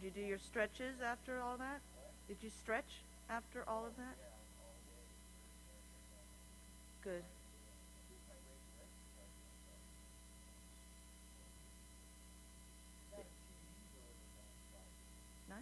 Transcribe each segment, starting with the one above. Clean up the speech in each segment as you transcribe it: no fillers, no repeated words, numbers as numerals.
Did you do your stretches after all that? Did you stretch after all of that? Good. Nice.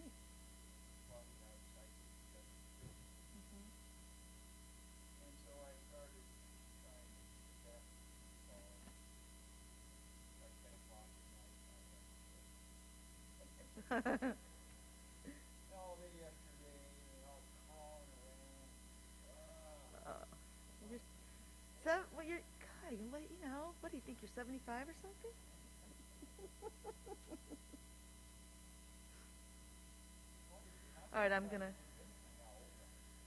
Well, you're, God, you know, what do you think, you're 75 or something? All right, I'm going to...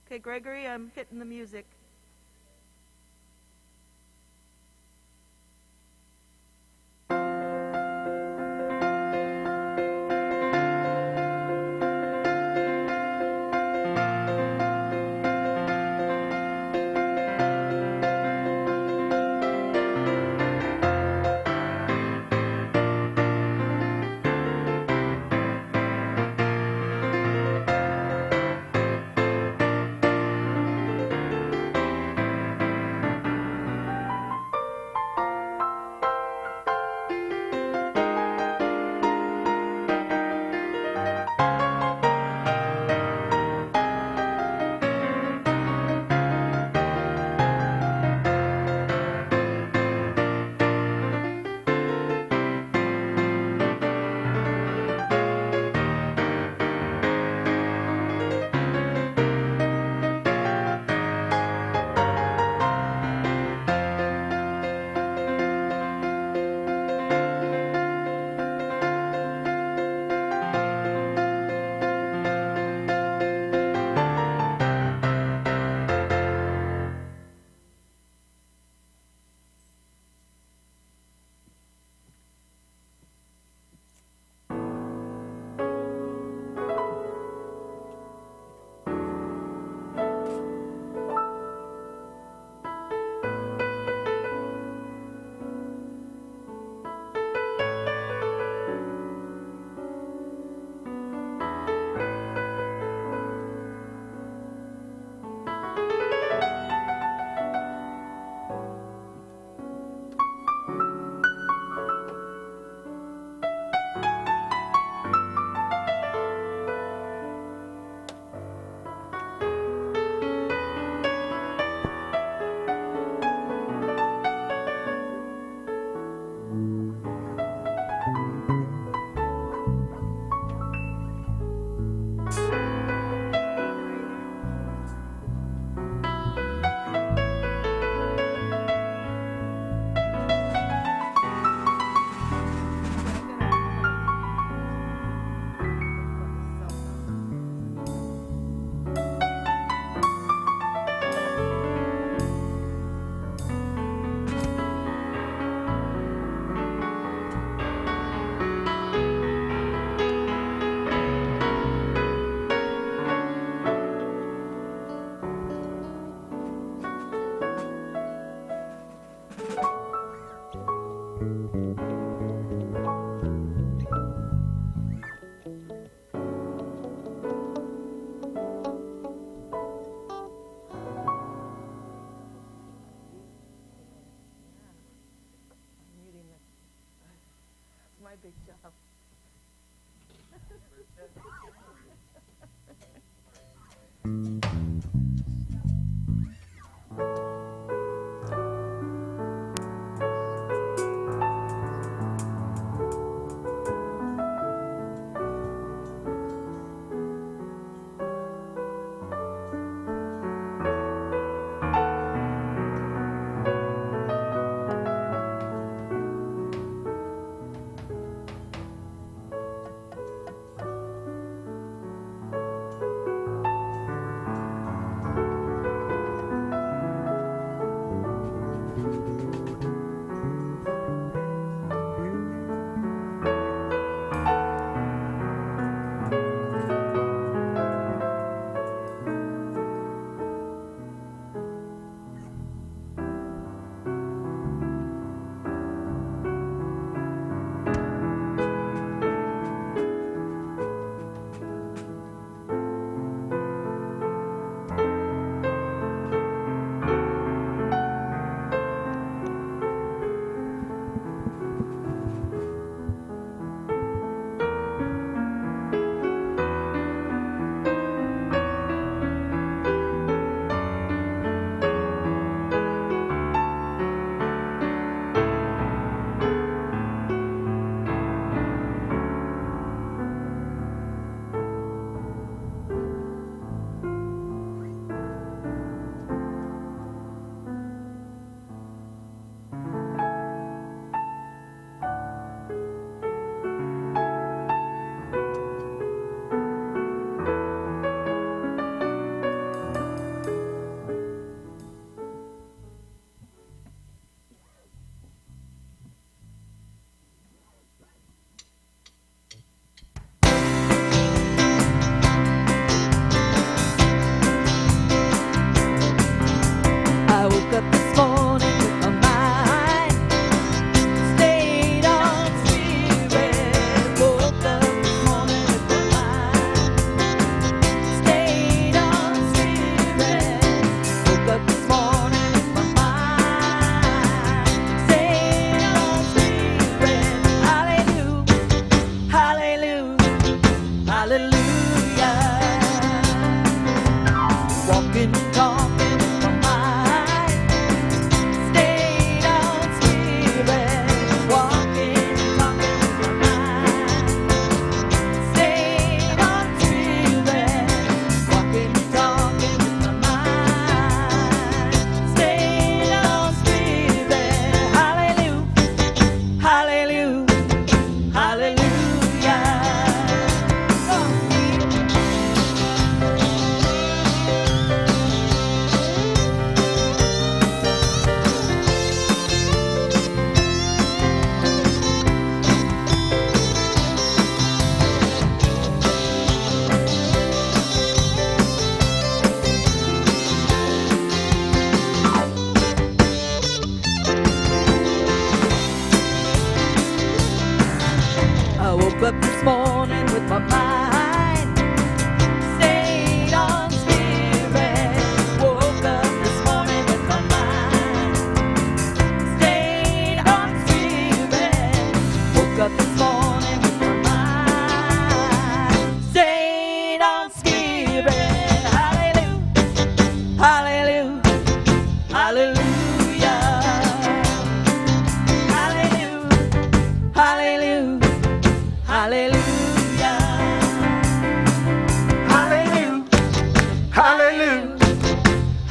Okay, Gregory, I'm hitting the music.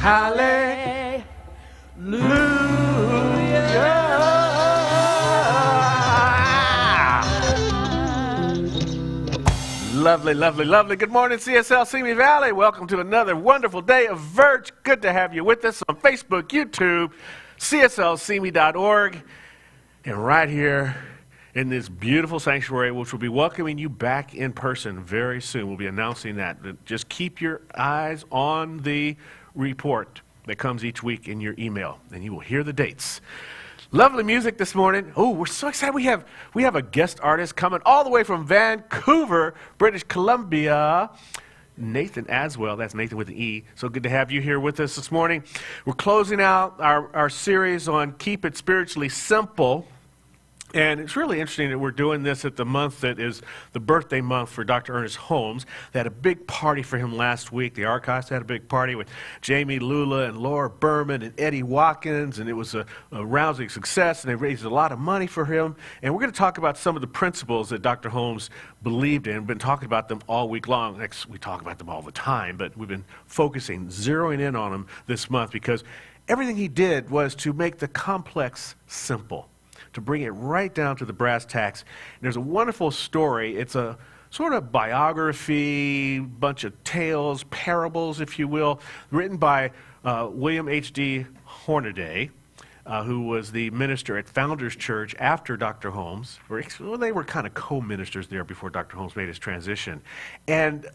Hallelujah. Lovely, lovely, lovely. Good morning, CSL Simi Valley. Welcome to another wonderful day of Virch. Good to have you with us on Facebook, YouTube, cslsimi.org, and right here in this beautiful sanctuary, which will be welcoming you back in person very soon. We'll be announcing that. Just keep your eyes on the report that comes each week in your email, and you will hear the dates. Lovely music this morning. Oh, we're so excited. We have a guest artist coming all the way from Vancouver, British Columbia, Nathen Aswell. That's Nathan with an E. So good to have you here with us this morning. We're closing out our series on Keep It Spiritually Simple. And it's really interesting that we're doing this at the month that is the birthday month for Dr. Ernest Holmes. They had a big party for him last week. The archives had a big party with Jamie Lula and Laura Berman and Eddie Watkins, and it was a rousing success, and they raised a lot of money for him. And we're going to talk about some of the principles that Dr. Holmes believed in. We've been talking about them all week long. We talk about them all the time, but we've been focusing, zeroing in on them this month because everything he did was to make the complex simple, to bring it right down to the brass tacks. And there's a wonderful story. It's a sort of biography, bunch of tales, parables, if you will, written by William H.D. Hornaday, who was the minister at Founders Church after Dr. Holmes. Well, they were kind of co-ministers there before Dr. Holmes made his transition. And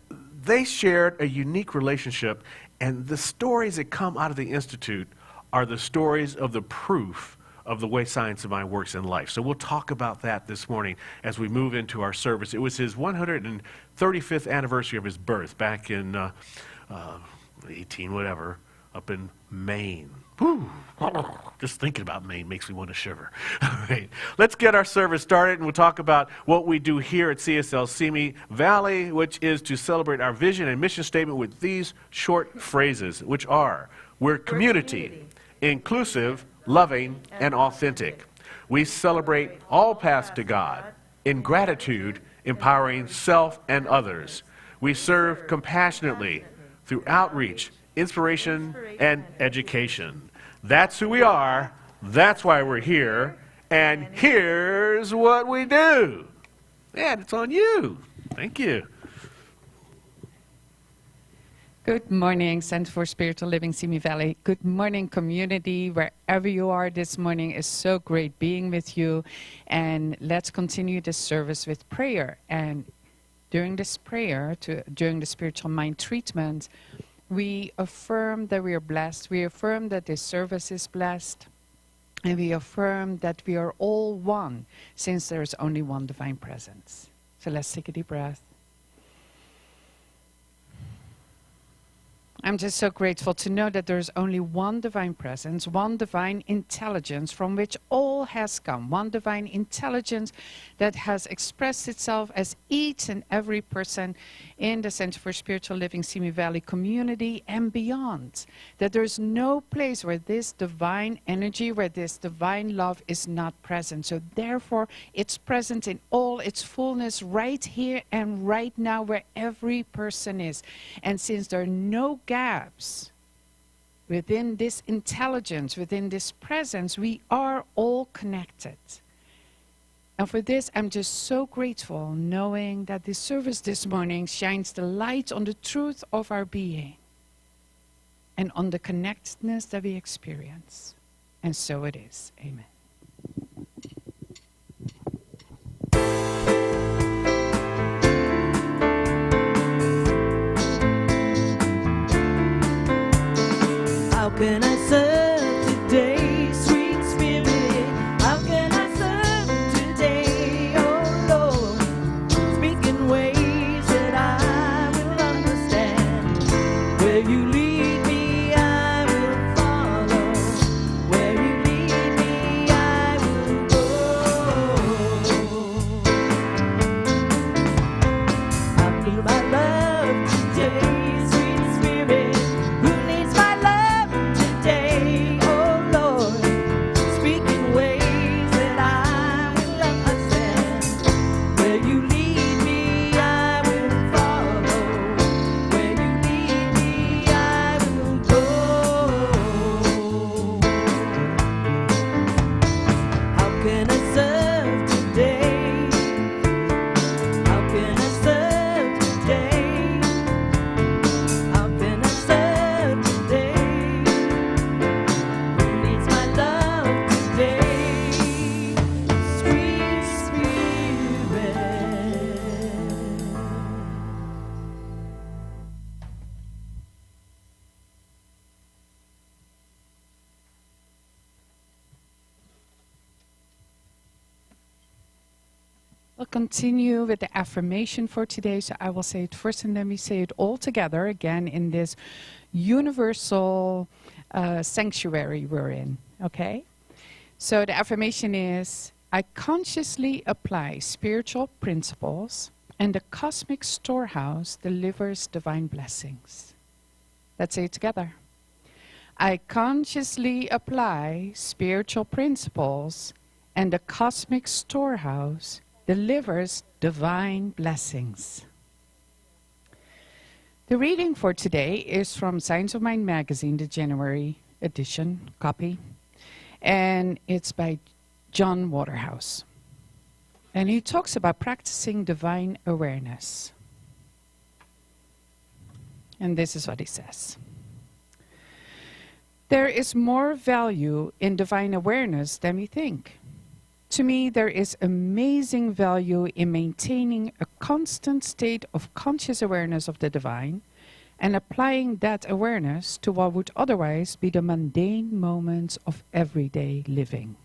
they shared a unique relationship, and the stories that come out of the Institute are the stories of the proof of the way science of mind works in life. So we'll talk about that this morning as we move into our service. It was his 135th anniversary of his birth back in 18 whatever, up in Maine. Whew. Just thinking about Maine makes me want to shiver. All right, let's get our service started, and we'll talk about what we do here at CSL Simi Valley, which is to celebrate our vision and mission statement with these short phrases, which are, we're community, inclusive, loving, and authentic. We celebrate all paths to God in gratitude, empowering self and others. We serve compassionately through outreach, inspiration, and education. That's who we are. That's why we're here. And here's what we do. And it's on you. Thank you. Good morning, Center for Spiritual Living, Simi Valley. Good morning, community, wherever you are this morning. It's so great being with you. And let's continue this service with prayer. And during this prayer, during the spiritual mind treatment, we affirm that we are blessed. We affirm that this service is blessed. And we affirm that we are all one, since there is only one divine presence. So let's take a deep breath. I'm just so grateful to know that there is only one divine presence, one divine intelligence from which all has come, one divine intelligence that has expressed itself as each and every person in the Center for Spiritual Living Simi Valley community and beyond. That there's no place where this divine energy, where this divine love is not present. So therefore, it's present in all its fullness right here and right now where every person is. And since there are no gaps within this intelligence, within this presence, we are all connected. And for this, I'm just so grateful knowing that this service this morning shines the light on the truth of our being and on the connectedness that we experience. And so it is. Amen. How can I serve today, sweet spirit? How can I serve today, oh Lord? Speak in ways that I will understand. Where you lead me, I will follow. Where you lead me, I will go. I feel my love today, sweet spirit. Who needs my love today, oh Lord? Speak in ways that I will understand. Where you lead me, I will follow. Where you lead me, I We'll continue with the affirmation for today. So I will say it first and then we say it all together again in this universal sanctuary we're in. Okay? So the affirmation is, I consciously apply spiritual principles and the cosmic storehouse delivers divine blessings. Let's say it together. I consciously apply spiritual principles and the cosmic storehouse delivers divine blessings. The reading for today is from Science of Mind magazine, the January edition copy, and it's by John Waterhouse. And he talks about practicing divine awareness. And this is what he says. There is more value in divine awareness than we think. To me, there is amazing value in maintaining a constant state of conscious awareness of the divine and applying that awareness to what would otherwise be the mundane moments of everyday living.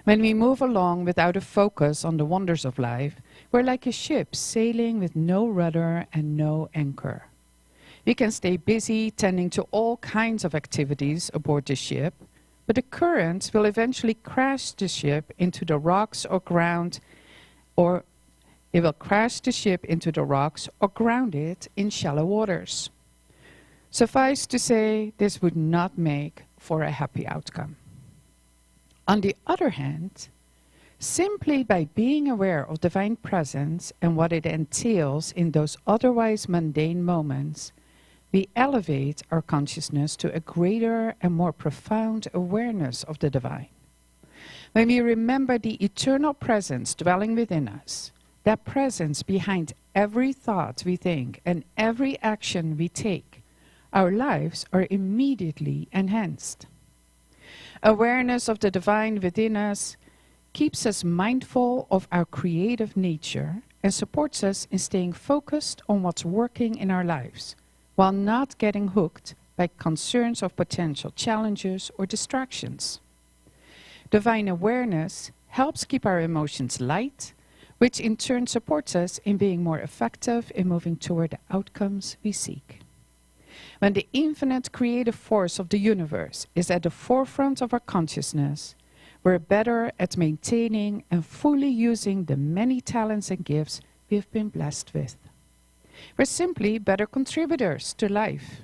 When we move along without a focus on the wonders of life, we're like a ship sailing with no rudder and no anchor. We can stay busy tending to all kinds of activities aboard the ship, but the current will eventually crash the ship into the rocks or ground, or it will crash the ship into the rocks or ground it in shallow waters. Suffice to say, this would not make for a happy outcome. On the other hand, simply by being aware of divine presence and what it entails in those otherwise mundane moments, we elevate our consciousness to a greater and more profound awareness of the divine. When we remember the eternal presence dwelling within us, that presence behind every thought we think and every action we take, our lives are immediately enhanced. Awareness of the divine within us keeps us mindful of our creative nature and supports us in staying focused on what's working in our lives, while not getting hooked by concerns of potential challenges or distractions. Divine awareness helps keep our emotions light, which in turn supports us in being more effective in moving toward the outcomes we seek. When the infinite creative force of the universe is at the forefront of our consciousness, we're better at maintaining and fully using the many talents and gifts we've been blessed with. We're simply better contributors to life.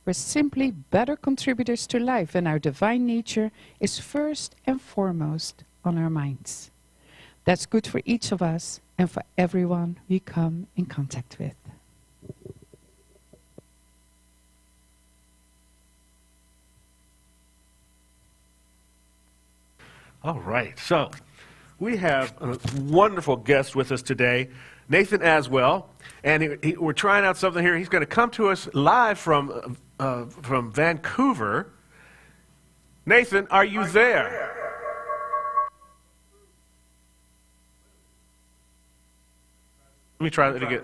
We're simply better contributors to life, and our divine nature is first and foremost on our minds. That's good for each of us and for everyone we come in contact with. All right, so we have a wonderful guest with us today, Nathen Aswell, and we're trying out something here. He's going to come to us live from Vancouver. Nathen, are you there? Let me try that again.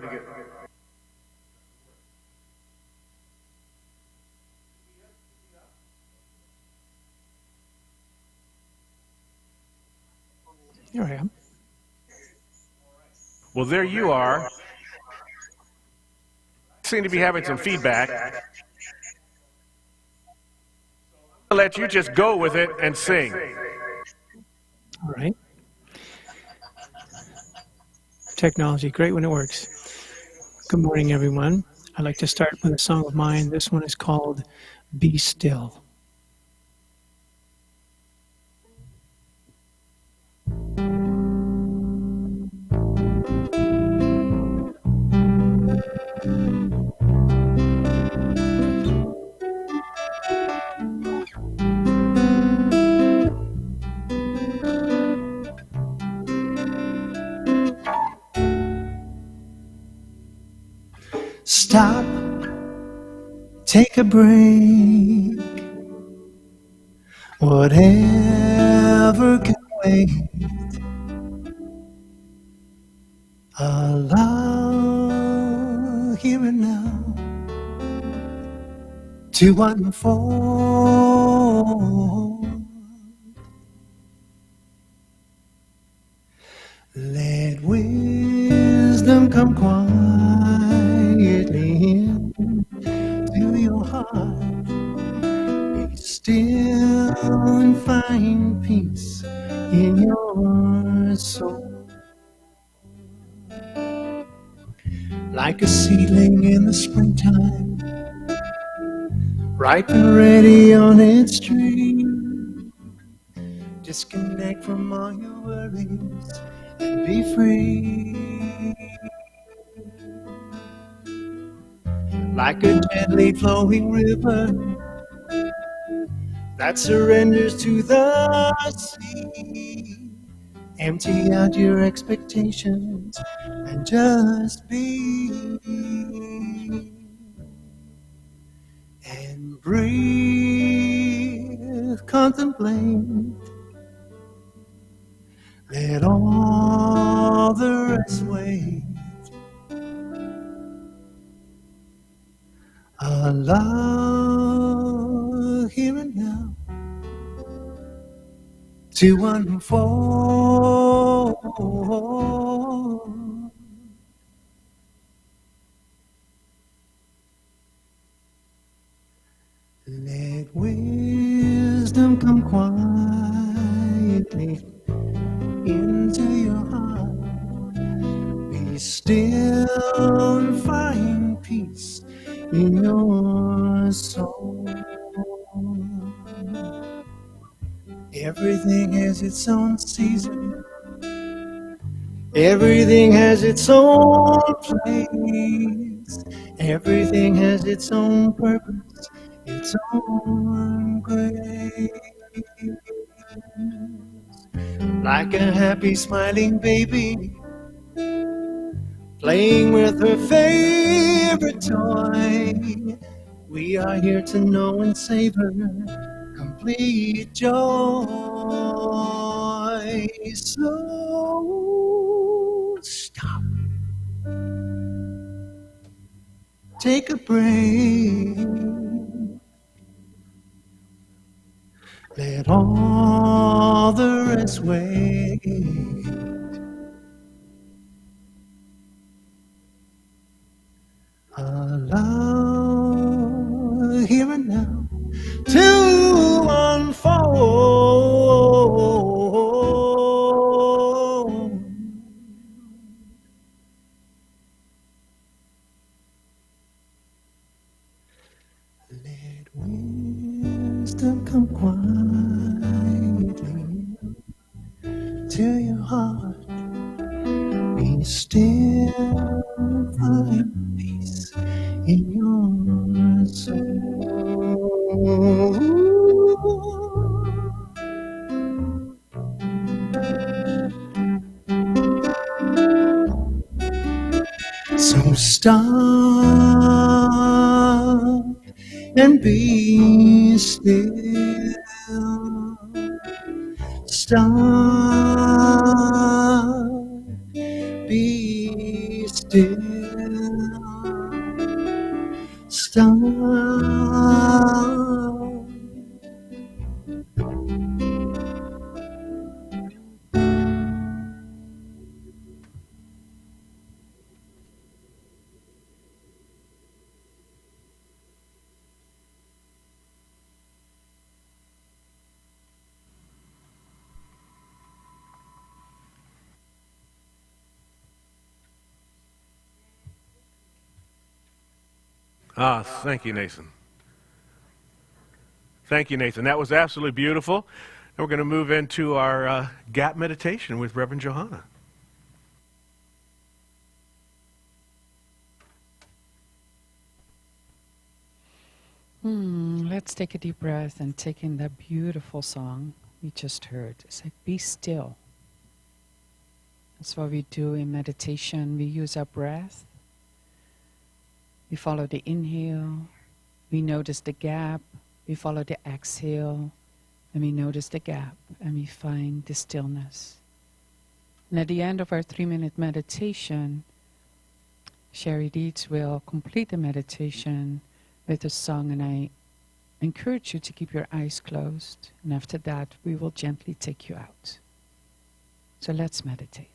Here I am. Well, there you are. Seem to be having some feedback. I'll let you just go with it and sing. All right. Technology, great when it works. Good morning, everyone. I'd like to start with a song of mine. This one is called Be Still. Stop, take a break, whatever can wait. Allow here and now to unfold. Let come quietly in to your heart. Be still and find peace in your soul. Like a seedling in the springtime, ripe and ready on its tree. Disconnect from all your worries and be free. Like a gently flowing river that surrenders to the sea. Empty out your expectations and just be. And breathe, contemplate. Let all the rest wait. Allow here and now to unfold. Let wisdom come quietly into your heart. Be still and find peace in your soul. Everything has its own season. Everything has its own place. Everything has its own purpose, its own grace. Like a happy smiling baby playing with her favorite toy, we are here to know and savor complete joy. So stop, take a break, let all the rest wait. Allow here and now to unfold. Let wisdom come quietly to your heart. Be still, find peace in your soul. So stop and be still. Stop, be still. Stop. Thank you, Nathen. Thank you, Nathen. That was absolutely beautiful. And we're going to move into our gap meditation with Reverend Johanna. Let's take a deep breath and take in that beautiful song we just heard. It's like, be still. That's what we do in meditation. We use our breath. We follow the inhale. We notice the gap. We follow the exhale. And we notice the gap. And we find the stillness. And at the end of our 3-minute meditation, Cherie Deeds will complete the meditation with a song, and I encourage you to keep your eyes closed, and after that we will gently take you out. So let's meditate.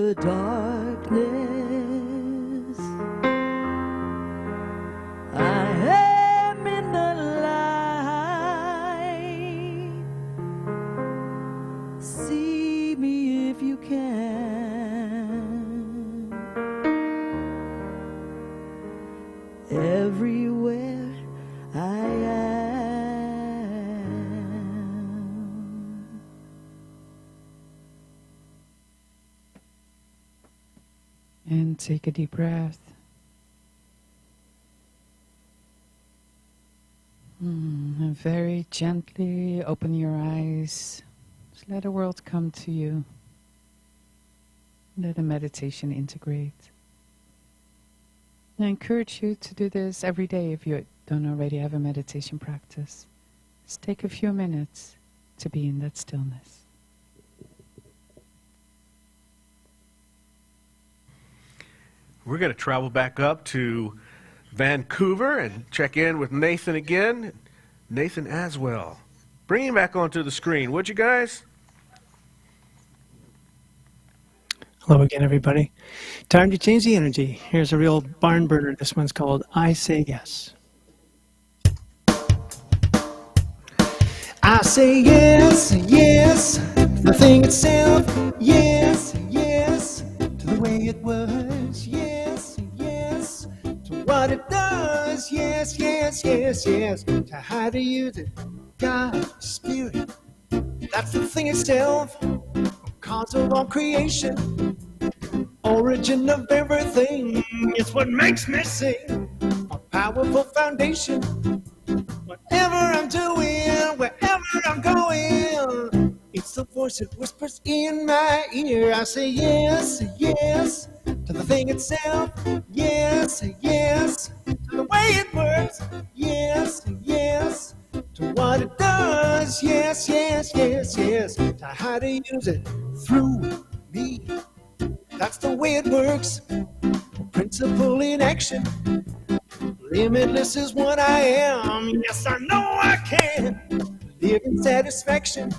the darkness. I am in the light. See me if you can. Everywhere I am. And take a deep breath. And very gently open your eyes. Just let the world come to you. Let the meditation integrate. I encourage you to do this every day if you don't already have a meditation practice. Just take a few minutes to be in that stillness. We're going to travel back up to Vancouver and check in with Nathen again. Nathen Aswell. Bring him back onto the screen, would you guys? Hello again, everybody. Time to change the energy. Here's a real barn burner. This one's called I Say Yes. I say yes, yes, to the thing itself. Yes, yes, to the way it works. Yes, yes, to what it does. Yes, yes, yes, yes, to how to use it. God, Spirit, that's the thing itself. Cause of all creation, origin of everything. It's what makes me sing. A powerful foundation. Whatever I'm doing, wherever I'm going, it's the voice that whispers in my ear. I say yes, yes, to the thing itself. Yes, yes, to the way it works. Yes, yes, to what it does. Yes, yes, yes, yes, to how to use it through me. That's the way it works. Principle in action. Limitless is what I am. Yes, I know I can live in satisfaction.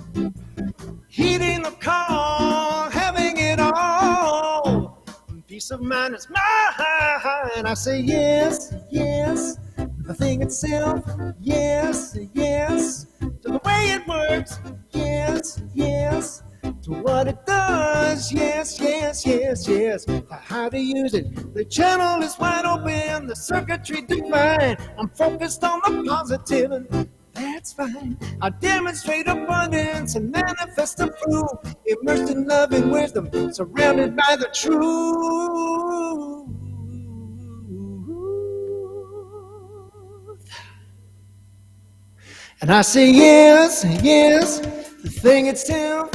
Heeding the call, having it all. Peace of mind is mine. I say yes, yes, to the thing itself. Yes, yes, to the way it works. Yes, yes, to what it does. Yes, yes, yes, yes, to how to use it. The channel is wide open, the circuitry divine. I'm focused on the positive, and that's fine. I demonstrate abundance and manifest the proof. Immersed in love and wisdom, surrounded by the truth. And I say yes, yes, the thing itself.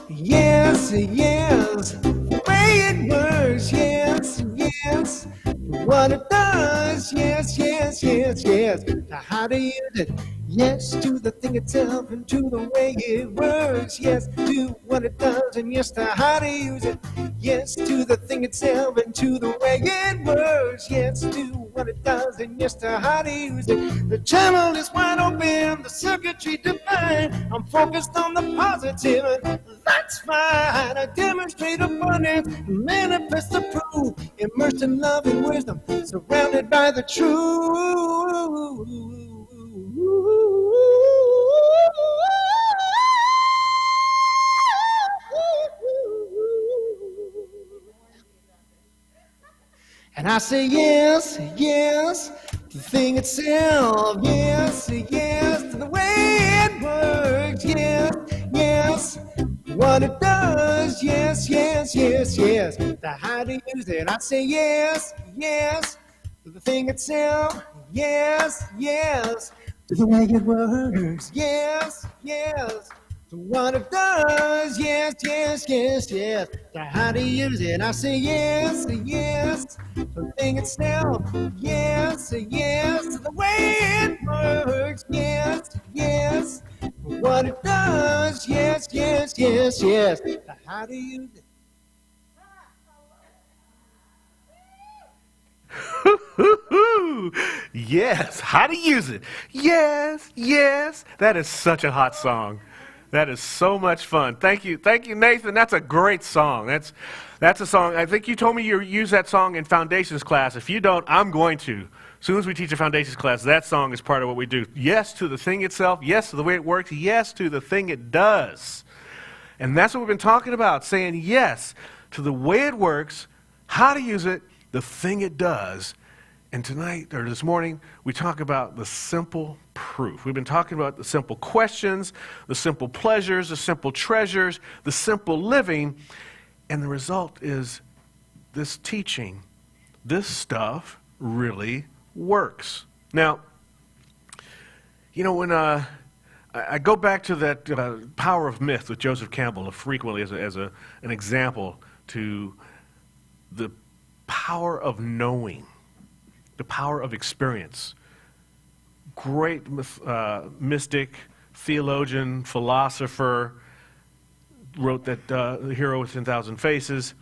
Yes, yes, the way it works. Yes, yes, what it does. Yes, yes, yes, yes, to how to use it. Yes, to the thing itself and to the way it works. Yes, to what it does and yes, to how to use it. Yes, to the thing itself and to the way it works. Yes, to what it does and yes, to how to use it. The channel is wide open, the circuitry divine. I'm focused on the positive, and that's fine. I demonstrate abundance, manifest the proof. Immersed in love and wisdom, surrounded by the truth. And I say yes, yes, to the thing itself. Yes, yes, to the way it works. Yes, yes, what it does. Yes, yes, yes, yes, to how to use it. I say yes, yes, to the thing itself. Yes, yes, to the way it works. Yes, yes, to what it does. Yes, yes, yes, yes, to how to use it. I say yes, yes, to the thing itself. Yes, yes, to the way it works. Yes, yes, to what it does. Yes, yes, yes, yes, to how to use it. Yes, how to use it. Yes, yes. That is such a hot song. That is so much fun. Thank you, Nathan. That's a great song. That's a song. I think you told me you use that song in Foundations class. If you don't, I'm going to. As soon as we teach a Foundations class, that song is part of what we do. Yes to the thing itself. Yes to the way it works. Yes to the thing it does. And that's what we've been talking about, saying yes to the way it works, how to use it, the thing it does. And tonight, or this morning, we talk about the simple proof. We've been talking about the simple questions, the simple pleasures, the simple treasures, the simple living. And the result is this teaching, this stuff really works. Now, you know, when I go back to that power of myth with Joseph Campbell frequently as an example to the power of knowing, the power of experience. Great mystic, theologian, philosopher, wrote that The Hero with 10,000 Faces.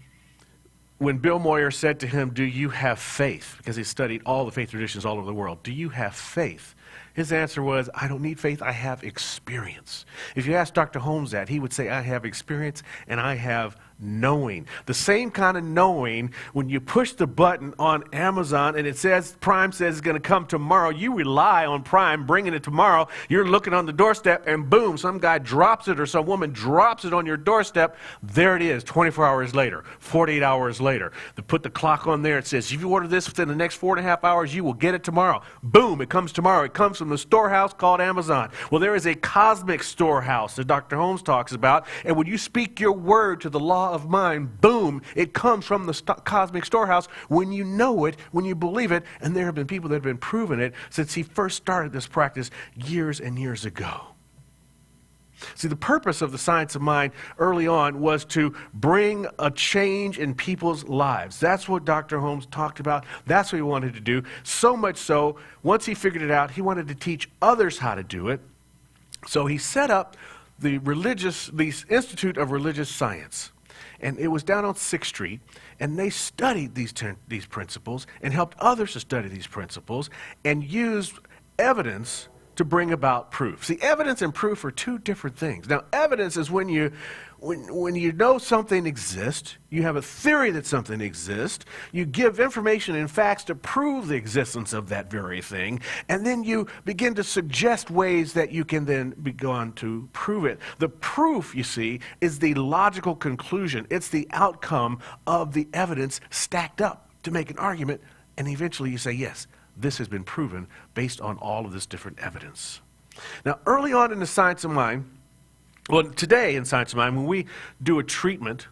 When Bill Moyer said to him, "Do you have faith?" because he studied all the faith traditions all over the world. "Do you have faith?" His answer was, "I don't need faith, I have experience." If you ask Dr. Holmes that, he would say, "I have experience and I have knowing." The same kind of knowing when you push the button on Amazon and it says, Prime says it's going to come tomorrow. You rely on Prime bringing it tomorrow. You're looking on the doorstep and boom, some guy drops it or some woman drops it on your doorstep. There it is, 24 hours later, 48 hours later. They put the clock on there. It says, if you order this within the next 4.5 hours, you will get it tomorrow. Boom, it comes tomorrow. It comes from the storehouse called Amazon. Well, there is a cosmic storehouse that Dr. Holmes talks about. And when you speak your word to the law of mind, boom, it comes from the cosmic storehouse when you know it, when you believe it. And there have been people that have been proving it since he first started this practice years and years ago. See, the purpose of the science of mind early on was to bring a change in people's lives. That's what Dr. Holmes talked about. That's what he wanted to do. So much so, once he figured it out, he wanted to teach others how to do it. So he set up the Institute of Religious Science. And it was down on 6th Street, and they studied these principles and helped others to study these principles and used evidence to bring about proof. See, evidence and proof are two different things. Now, evidence is when you know something exists, you have a theory that something exists, you give information and facts to prove the existence of that very thing, and then you begin to suggest ways that you can then go on to prove it. The proof, you see, is the logical conclusion. It's the outcome of the evidence stacked up to make an argument, and eventually you say, yes, this has been proven based on all of this different evidence. Now, early on in the science of mind, well, today in science of mind, when we do a treatment,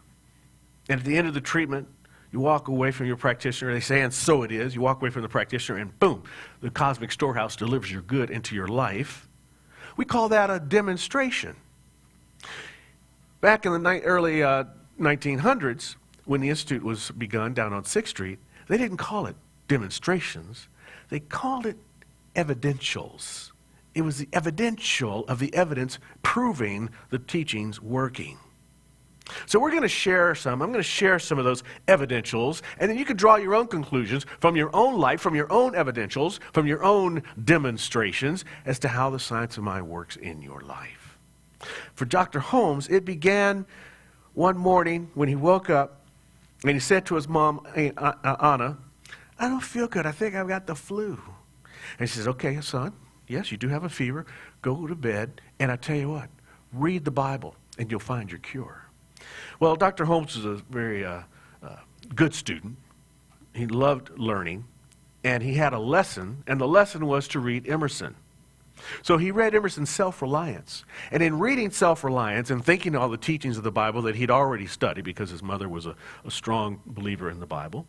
and at the end of the treatment, you walk away from your practitioner, they say, and so it is, you walk away from the practitioner, and boom, the cosmic storehouse delivers your good into your life. We call that a demonstration. Back in the early 1900s, when the Institute was begun down on 6th Street, they didn't call it demonstrations. They called it evidentials. It was the evidential of the evidence proving the teachings working. So we're going to share some. I'm going to share some of those evidentials, and then you can draw your own conclusions from your own life, from your own evidentials, from your own demonstrations as to how the science of mind works in your life. For Dr. Holmes, it began one morning when he woke up and he said to his mom, Anna, "I don't feel good. I think I've got the flu." And she says, "Okay, son, yes, you do have a fever. Go to bed, and I tell you what, read the Bible, and you'll find your cure." Well, Dr. Holmes was a very good student. He loved learning, and he had a lesson, and the lesson was to read Emerson. So he read Emerson's Self-Reliance. And in reading Self-Reliance and thinking all the teachings of the Bible that he'd already studied because his mother was a strong believer in the Bible,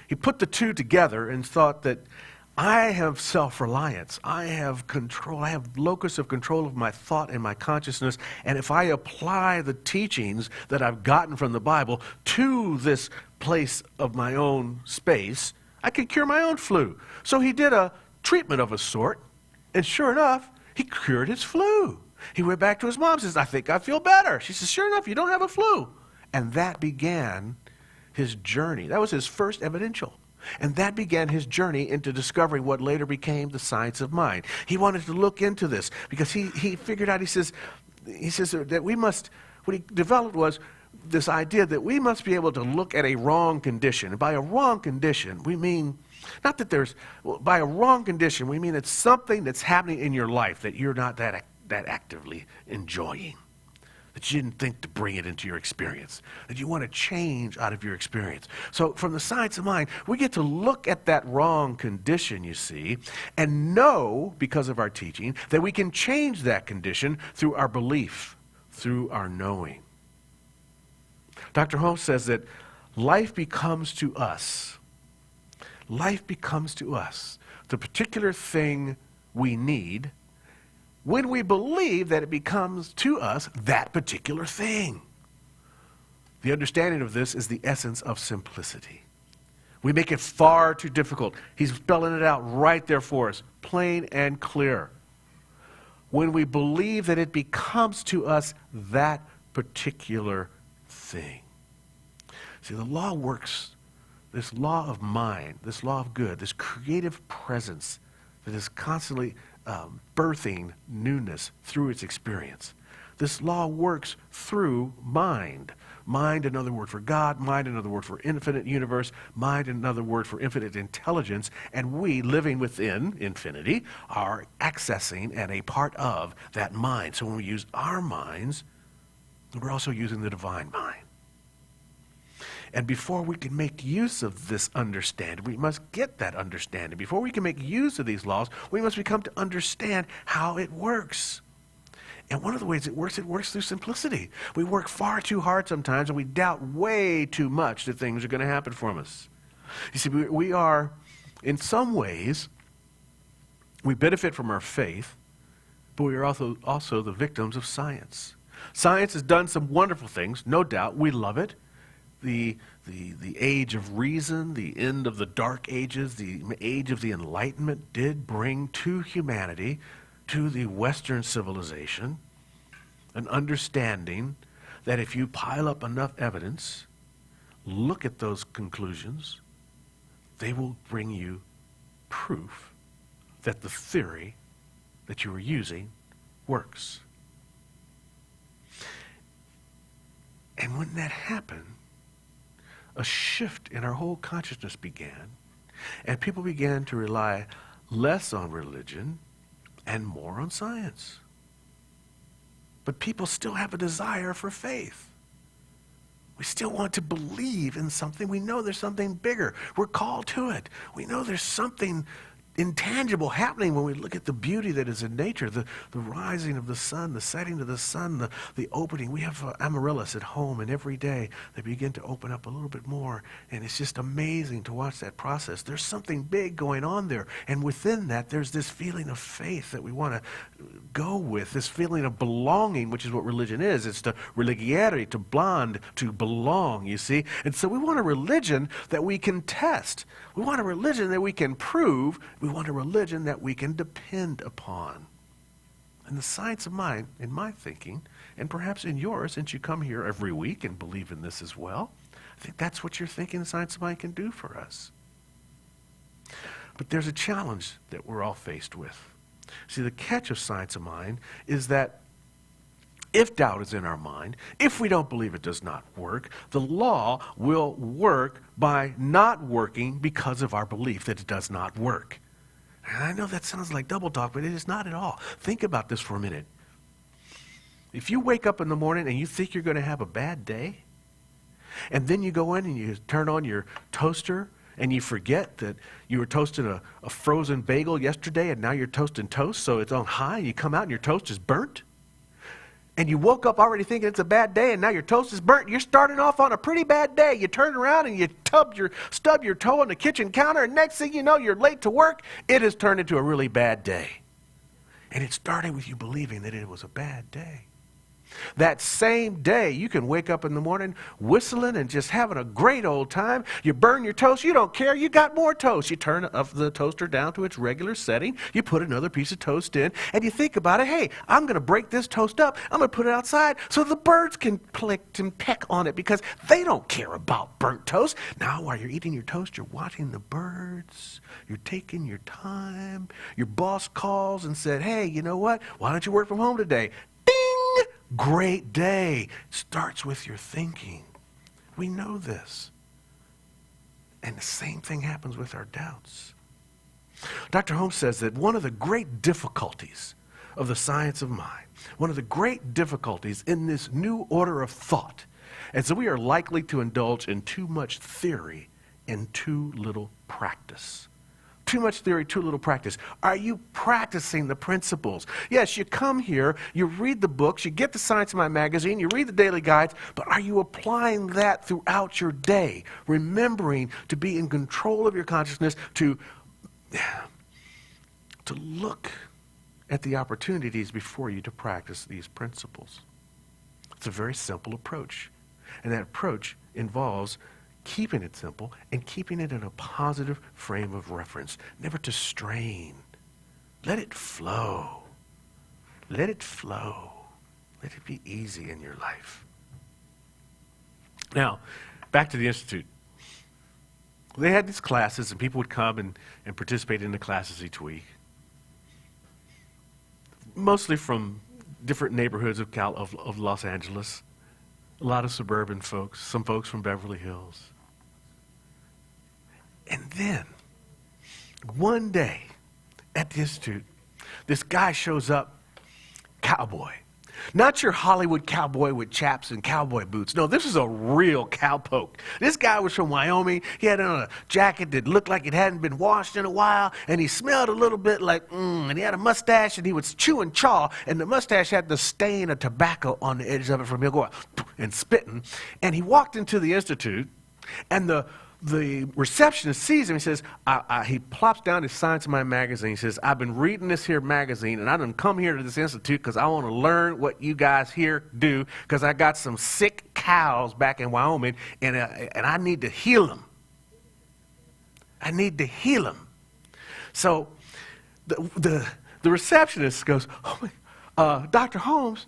he put the two together and thought that I have self-reliance. I have control. I have locus of control of my thought and my consciousness. And if I apply the teachings that I've gotten from the Bible to this place of my own space, I can cure my own flu. So he did a treatment of a sort, and sure enough, he cured his flu. He went back to his mom and says, "I think I feel better." She says, "Sure enough, you don't have a flu." And that began his journey. That was his first evidential. And that began his journey into discovering what later became the science of mind. He wanted to look into this because he figured out, he says, he says that we must, what he developed was this idea that we must be able to look at a wrong condition. And by a wrong condition, we mean, not that there's, by a wrong condition, we mean it's something that's happening in your life that you're not that actively enjoying, that you didn't think to bring it into your experience, that you want to change out of your experience. So from the science of mind, we get to look at that wrong condition, you see, and know, because of our teaching, that we can change that condition through our belief, through our knowing. Dr. Holmes says that life becomes to us the particular thing we need when we believe that it becomes to us that particular thing. The understanding of this is the essence of simplicity. We make it far too difficult. He's spelling it out right there for us, plain and clear. When we believe that it becomes to us that particular thing. See, the law works, this law of mind, this law of good, this creative presence that is constantly birthing newness through its experience. This law works through mind. Mind, another word for God. Mind, another word for infinite universe. Mind, another word for infinite intelligence. And we, living within infinity, are accessing and a part of that mind. So when we use our minds, we're also using the divine mind. And before we can make use of this understanding, we must get that understanding. Before we can make use of these laws, we must become to understand how it works. And one of the ways it works through simplicity. We work far too hard sometimes, and we doubt way too much that things are going to happen for us. You see, we are, in some ways, we benefit from our faith, but we are also the victims of science. Science has done some wonderful things, no doubt. We love it. The age of reason, the end of the dark ages, the age of the Enlightenment did bring to humanity, to the Western civilization, an understanding that if you pile up enough evidence, look at those conclusions, they will bring you proof that the theory that you are using works. And when that happened, a shift in our whole consciousness began, and people began to rely less on religion and more on science. But people still have a desire for faith. We still want to believe in something. We know there's something bigger. We're called to it. We know there's something intangible happening when we look at the beauty that is in nature, the rising of the sun, the setting of the sun, the opening. We have amaryllis at home, and every day they begin to open up a little bit more, and it's just amazing to watch that process. There's something big going on there, and within that there's this feeling of faith that we want to go with, this feeling of belonging, which is what religion is. It's to religiare, to blond, to belong, you see. And so we want a religion that we can test. We want a religion that we can prove. We want a religion that we can depend upon. And the science of mind, in my thinking, and perhaps in yours, since you come here every week and believe in this as well, I think that's what you're thinking the science of mind can do for us. But there's a challenge that we're all faced with. See, the catch of science of mind is that if doubt is in our mind, if we don't believe it does not work, the law will work by not working because of our belief that it does not work. And I know that sounds like double talk, but it is not at all. Think about this for a minute. If you wake up in the morning and you think you're going to have a bad day, and then you go in and you turn on your toaster and you forget that you were toasting a frozen bagel yesterday and now you're toasting toast, so it's on high, and you come out and your toast is burnt, and you woke up already thinking it's a bad day, and now your toast is burnt. You're starting off on a pretty bad day. You turn around and you stub your toe on the kitchen counter, and next thing you know, you're late to work. It has turned into a really bad day. And it started with you believing that it was a bad day. That same day, you can wake up in the morning whistling and just having a great old time. You burn your toast. You don't care. You got more toast. You turn the toaster down to its regular setting. You put another piece of toast in, and you think about it. Hey, I'm going to break this toast up. I'm going to put it outside so the birds can peck on it, because they don't care about burnt toast. Now, while you're eating your toast, you're watching the birds. You're taking your time. Your boss calls and said, hey, you know what? Why don't you work from home today? Ding! great day starts with your thinking. We know this. And the same thing happens with our doubts. Dr. Holmes says that one of the great difficulties of the science of mind, one of the great difficulties in this new order of thought, is that we are likely to indulge in too much theory and too little practice. Too much theory, too little practice. Are you practicing the principles? Yes, you come here, you read the books, you get the Science of Mind magazine, you read the daily guides, but are you applying that throughout your day? Remembering to be in control of your consciousness, to look at the opportunities before you to practice these principles. It's a very simple approach. And that approach involves keeping it simple and keeping it in a positive frame of reference. Never to strain. Let it flow. Let it flow. Let it be easy in your life. Now, back to the Institute. They had these classes, and people would come and participate in the classes each week. Mostly from different neighborhoods of Los Angeles. A lot of suburban folks, some folks from Beverly Hills. And then, one day at the Institute, this guy shows up, cowboy. Not your Hollywood cowboy with chaps and cowboy boots. No, this is a real cowpoke. This guy was from Wyoming. He had on a jacket that looked like it hadn't been washed in a while, and he smelled a little bit like, and he had a mustache, and he was chewing chaw, and the mustache had the stain of tobacco on the edge of it from him going and spitting. And he walked into the Institute, and the receptionist sees him. He says, he plops down his Science of Mind magazine. He says, I've been reading this here magazine, and I done come here to this institute because I want to learn what you guys here do, because I got some sick cows back in Wyoming, and I need to heal them. I need to heal them. So the receptionist goes, Dr. Holmes,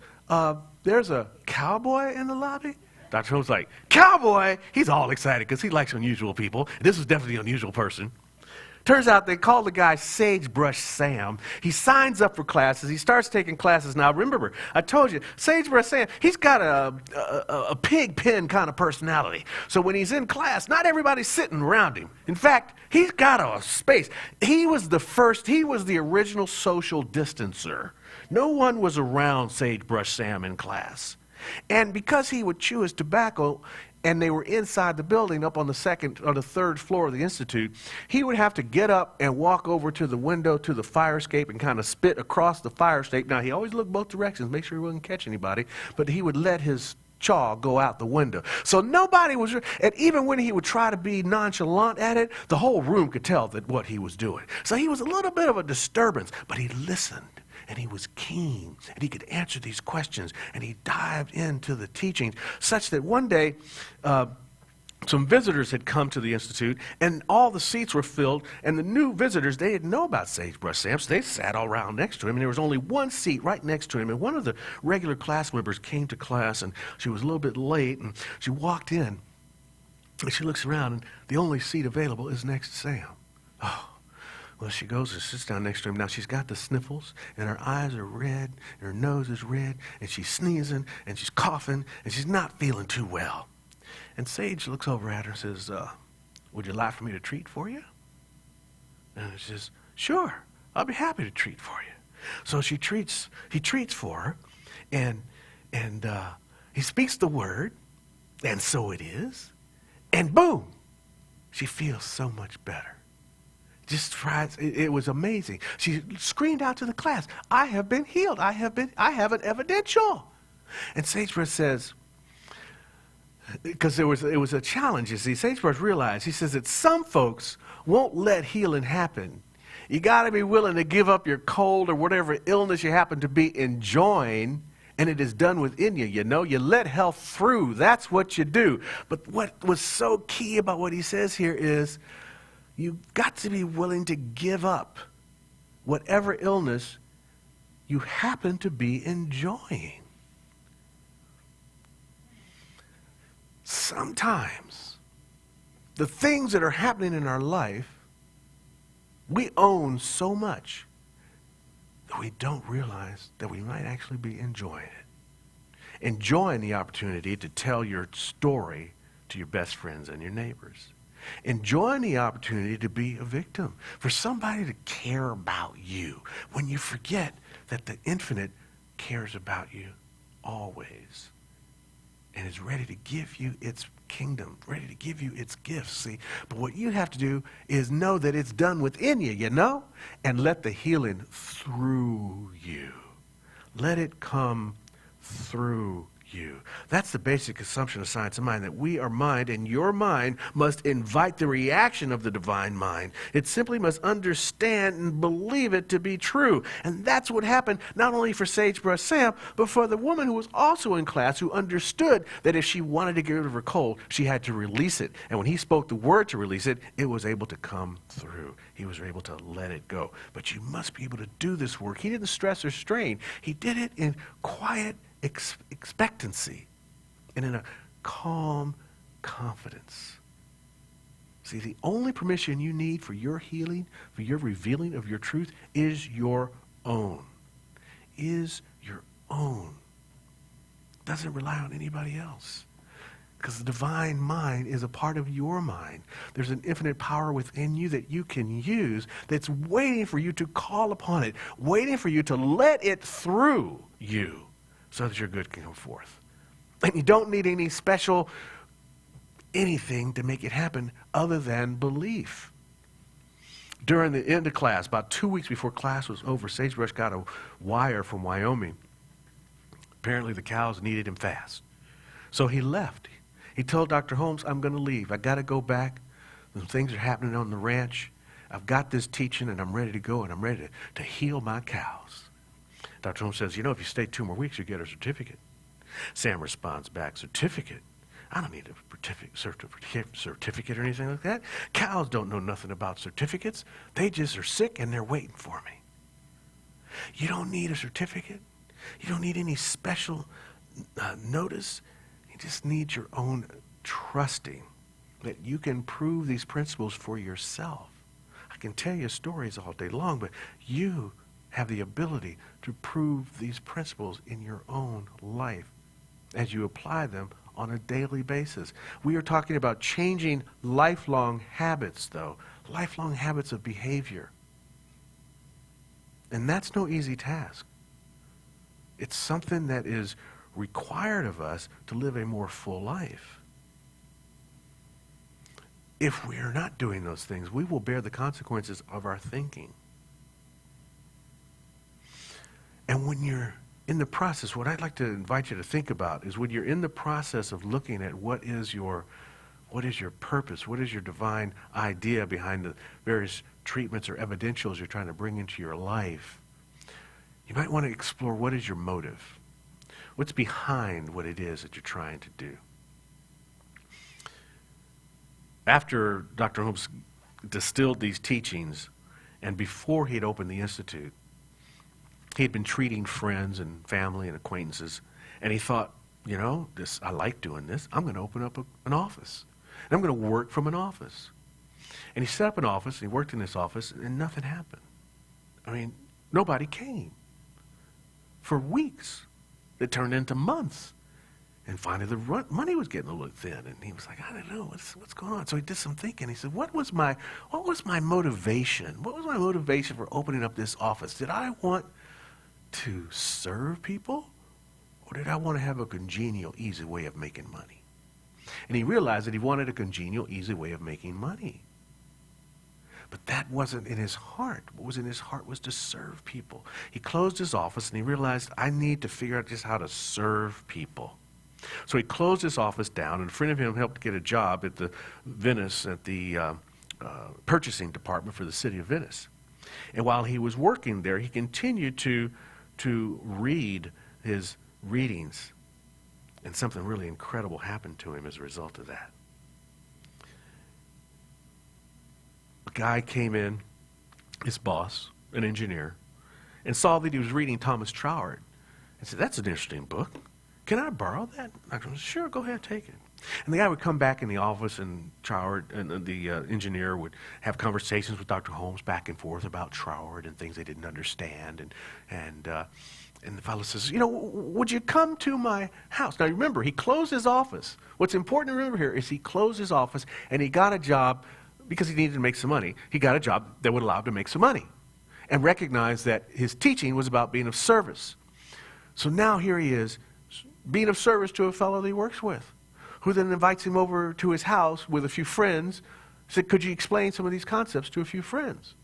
there's a cowboy in the lobby? Dr. Holmes like, cowboy? He's all excited because he likes unusual people. This is definitely an unusual person. Turns out they call the guy Sagebrush Sam. He signs up for classes. He starts taking classes. Now, remember, I told you, Sagebrush Sam, he's got a pig pen kind of personality. So when he's in class, not everybody's sitting around him. In fact, he's got a space. He was the original social distancer. No one was around Sagebrush Sam in class. And because he would chew his tobacco, and they were inside the building up on the second or the third floor of the Institute, he would have to get up and walk over to the window to the fire escape and kind of spit across the fire escape. Now, he always looked both directions, make sure he wouldn't catch anybody, but he would let his chaw go out the window. So nobody was, and even when he would try to be nonchalant at it, the whole room could tell that what he was doing. So he was a little bit of a disturbance, but he listened. And he was keen, and he could answer these questions, and he dived into the teachings, such that one day, some visitors had come to the Institute, and all the seats were filled, and the new visitors, they didn't know about Sagebrush Sam, so they sat all around next to him, and there was only one seat right next to him, and one of the regular class members came to class, and she was a little bit late, and she walked in, and she looks around, and the only seat available is next to Sam. Oh. Well, she goes and sits down next to him. Now, she's got the sniffles, and her eyes are red, and her nose is red, and she's sneezing, and she's coughing, and she's not feeling too well. And Sage looks over at her and says, would you like for me to treat for you? And she says, sure, I'll be happy to treat for you. So he treats for her, and he speaks the word, and so it is, and boom, she feels so much better. Just tries, it was amazing. She screamed out to the class, I have been healed. I have an evidential. And Sagebrush says, because it was a challenge, you see, Sagebrush realized, he says that some folks won't let healing happen. You got to be willing to give up your cold or whatever illness you happen to be enjoying, and it is done within you, you know. You let health through. That's what you do. But what was so key about what he says here is, you've got to be willing to give up whatever illness you happen to be enjoying. Sometimes the things that are happening in our life, we own so much that we don't realize that we might actually be enjoying it. enjoying the opportunity to tell your story to your best friends and your neighbors. Enjoying the opportunity to be a victim, for somebody to care about you when you forget that the infinite cares about you always and is ready to give you its kingdom, ready to give you its gifts. See, but what you have to do is know that it's done within you, you know, and let the healing through you. Let it come through you. That's the basic assumption of science of mind, that we are mind, and your mind must invite the reaction of the divine mind. It simply must understand and believe it to be true. And that's what happened not only for Sagebrush Sam, but for the woman who was also in class, who understood that if she wanted to get rid of her cold, she had to release it. And when he spoke the word to release it, it was able to come through. He was able to let it go. But you must be able to do this work. He didn't stress or strain. He did it in quiet expectancy and in a calm confidence. See, the only permission you need for your healing, for your revealing of your truth, is your own. Is your own. Doesn't rely on anybody else. Because the divine mind is a part of your mind. There's an infinite power within you that you can use, that's waiting for you to call upon it, waiting for you to let it through you, so that your good can come forth. And you don't need any special anything to make it happen other than belief. During the end of class, about 2 weeks before class was over, Sagebrush got a wire from Wyoming. Apparently the cows needed him fast. So he left. He told Dr. Holmes, I'm going to leave. I got to go back. Some things are happening on the ranch. I've got this teaching and I'm ready to go, and I'm ready to heal my cows. Dr. Holmes says, you know, if you stay 2 more weeks, you get a certificate. Sam responds back, certificate? I don't need a certificate or anything like that. Cows don't know nothing about certificates. They just are sick and they're waiting for me. You don't need a certificate. You don't need any special notice. You just need your own trusting that you can prove these principles for yourself. I can tell you stories all day long, but you have the ability to prove these principles in your own life as you apply them on a daily basis. We are talking about changing lifelong habits, though, lifelong habits of behavior. And that's no easy task. It's something that is required of us to live a more full life. If we are not doing those things, we will bear the consequences of our thinking. And when you're in the process, what I'd like to invite you to think about is when you're in the process of looking at what is your purpose, what is your divine idea behind the various treatments or evidentials you're trying to bring into your life, you might want to explore what is your motive. What's behind what it is that you're trying to do? After Dr. Holmes distilled these teachings, and before he'd opened the Institute, he had been treating friends and family and acquaintances, and he thought, you know, I like doing this. I'm going to open up an office. And I'm going to work from an office. And he set up an office, and he worked in this office, and nothing happened. I mean, nobody came. For weeks. It turned into months. And finally, the money was getting a little thin, and he was like, I don't know, what's going on? So he did some thinking. He said, what was my motivation? What was my motivation for opening up this office? Did I want to serve people, or did I want to have a congenial, easy way of making money? And he realized that he wanted a congenial, easy way of making money. But that wasn't in his heart. What was in his heart was to serve people. He closed his office, and he realized, I need to figure out just how to serve people. So he closed his office down, and a friend of him helped get a job at the Venice, at the purchasing department for the city of Venice. And while he was working there, he continued to read his readings, and something really incredible happened to him as a result of that. A guy came in, his boss, an engineer, and saw that he was reading Thomas Troward, and said, that's an interesting book. can I borrow that? Dr. Holmes, sure, go ahead, take it. And the guy would come back in the office, and Troward, and the engineer would have conversations with Dr. Holmes back and forth about Troward and things they didn't understand. And the fellow says, would you come to my house? Now remember, he closed his office. What's important to remember here is he closed his office, and he got a job because he needed to make some money. He got a job that would allow him to make some money and recognized that his teaching was about being of service. So now here he is, being of service to a fellow that he works with, who then invites him over to his house with a few friends, said, could you explain some of these concepts to a few friends?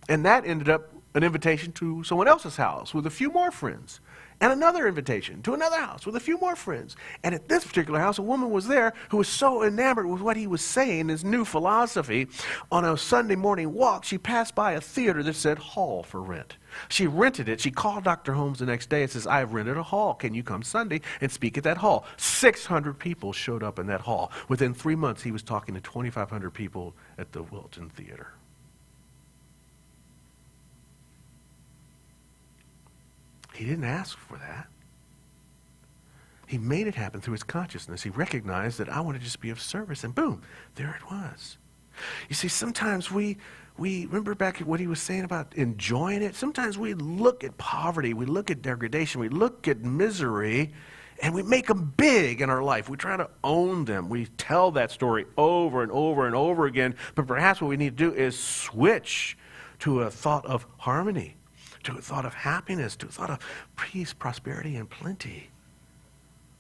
And that ended up an invitation to someone else's house with a few more friends, and another invitation to another house with a few more friends. And at this particular house, a woman was there who was so enamored with what he was saying, his new philosophy. On a Sunday morning walk, she passed by a theater that said hall for rent. She rented it. She called Dr. Holmes the next day and says, I've rented a hall. Can you come Sunday and speak at that hall? 600 people showed up in that hall. Within 3 months, he was talking to 2,500 people at the Wilton Theater. He didn't ask for that. He made it happen through his consciousness. He recognized that I want to just be of service, and boom, there it was. You see, sometimes we remember back at what he was saying about enjoying it. Sometimes we look at poverty, we look at degradation, we look at misery, and we make them big in our life. We try to own them. We tell that story over and over and over again, but perhaps what we need to do is switch to a thought of harmony, to a thought of happiness, to a thought of peace, prosperity, and plenty,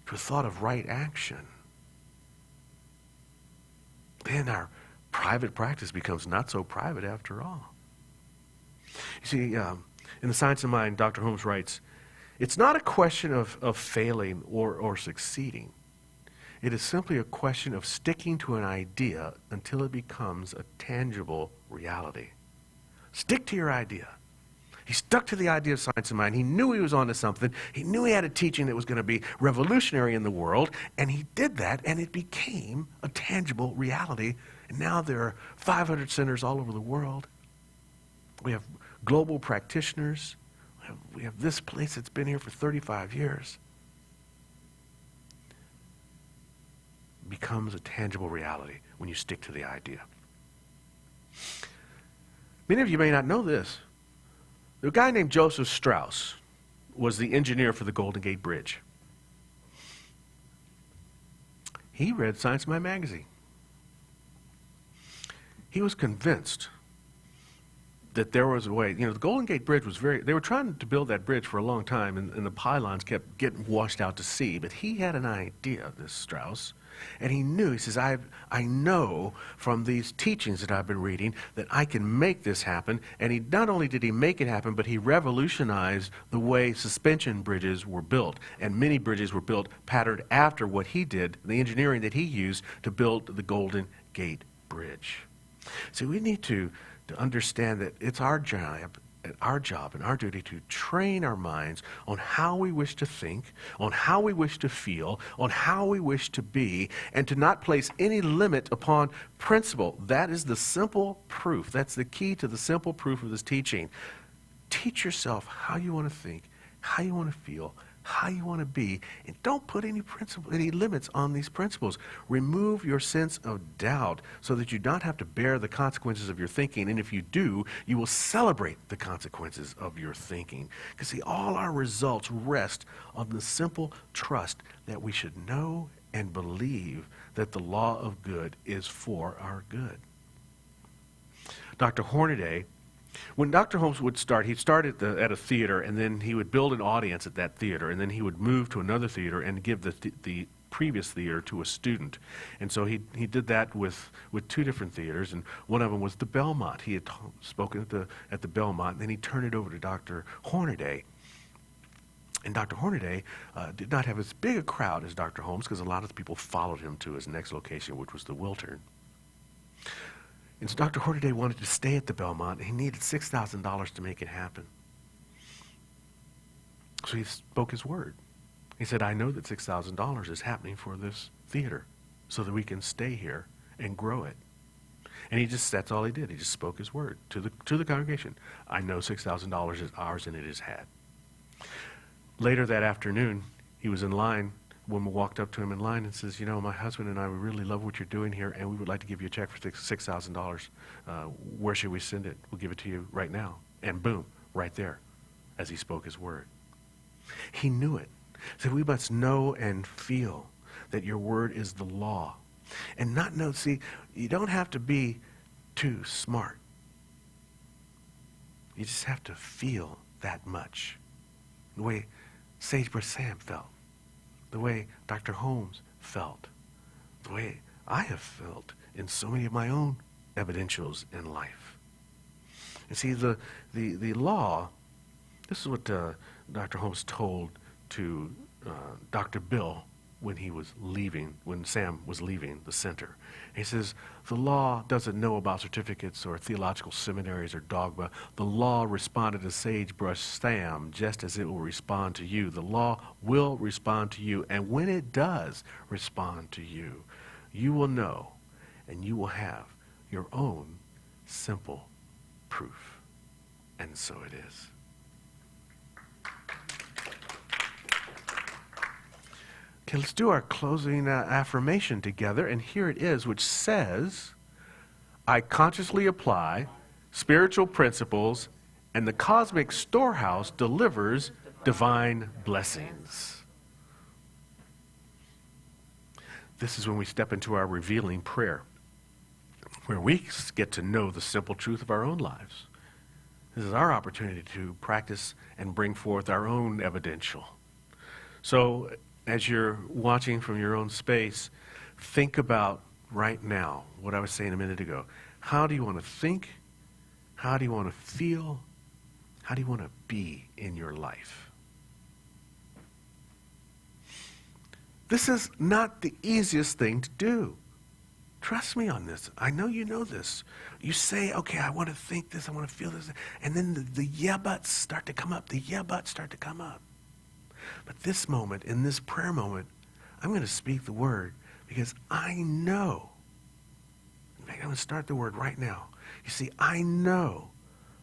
to a thought of right action. Then our private practice becomes not so private after all. You see, in The Science of Mind, Dr. Holmes writes, it's not a question of failing or succeeding. It is simply a question of sticking to an idea until it becomes a tangible reality. Stick to your idea. He stuck to the idea of Science of Mind. He knew he was onto something. He knew he had a teaching that was going to be revolutionary in the world, and he did that, and it became a tangible reality. And now there are 500 centers all over the world. We have global practitioners. We have this place that's been here for 35 years. It becomes a tangible reality when you stick to the idea. Many of you may not know this. A guy named Joseph Strauss was the engineer for the Golden Gate Bridge. He read Science of Mind magazine. He was convinced that there was a way. The Golden Gate Bridge was they were trying to build that bridge for a long time, and the pylons kept getting washed out to sea. But he had an idea, this Strauss, and he knew, he says, I know from these teachings that I've been reading that I can make this happen. And he not only did he make it happen, but he revolutionized the way suspension bridges were built. And many bridges were built patterned after what he did, the engineering that he used to build the Golden Gate Bridge. So we need to understand that it's our job and our duty to train our minds on how we wish to think, on how we wish to feel, on how we wish to be, and to not place any limit upon principle. That is the simple proof. That's the key to the simple proof of this teaching. Teach yourself how you want to think, how you want to feel, how you want to be, and don't put any limits on these principles. Remove your sense of doubt so that you don't have to bear the consequences of your thinking, and if you do, you will celebrate the consequences of your thinking. Because see, all our results rest on the simple trust that we should know and believe that the law of good is for our good. Dr. Hornaday, when Dr. Holmes would start, he'd start at a theater, and then he would build an audience at that theater, and then he would move to another theater and give the previous theater to a student. And so he did that with two different theaters, and one of them was the Belmont. He had spoken at the Belmont, and then he turned it over to Dr. Hornaday. And Dr. Hornaday did not have as big a crowd as Dr. Holmes, because a lot of the people followed him to his next location, which was the Wiltern. And so Dr. Hornaday wanted to stay at the Belmont, and he needed $6,000 to make it happen. So he spoke his word. He said, I know that $6,000 is happening for this theater so that we can stay here and grow it. And that's all he did. He just spoke his word to the congregation. I know $6,000 is ours, and it is had. Later that afternoon, he was in line. A woman walked up to him in line and says, you know, my husband and I, we really love what you're doing here, and we would like to give you a check for $6,000. Where should we send it? We'll give it to you right now. And boom, right there, as he spoke his word. He knew it. So we must know and feel that your word is the law. And not know, see, you don't have to be too smart. You just have to feel that much. The way Sagebrush Sam felt. The way Dr. Holmes felt. The way I have felt in so many of my own evidentials in life. And see, the law, this is what Dr. Holmes told to Dr. Bill when he was leaving, when Sam was leaving the center. He says, the law doesn't know about certificates or theological seminaries or dogma. The law responded to Sagebrush Sam just as it will respond to you. The law will respond to you, and when it does respond to you, you will know and you will have your own simple proof. And so it is. Okay, let's do our closing affirmation together, and here it is, which says, I consciously apply spiritual principles, and the cosmic storehouse delivers divine blessings. This is when we step into our revealing prayer, where we get to know the simple truth of our own lives. This is our opportunity to practice and bring forth our own evidential. So, as you're watching from your own space, think about right now what I was saying a minute ago. How do you want to think? How do you want to feel? How do you want to be in your life? This is not the easiest thing to do. Trust me on this. I know you know this. You say, okay, I want to think this, I want to feel this, and then the yeah buts start to come up. The yeah buts start to come up. But this moment, in this prayer moment, I'm going to speak the word because I know. In fact, I'm going to start the word right now. You see, I know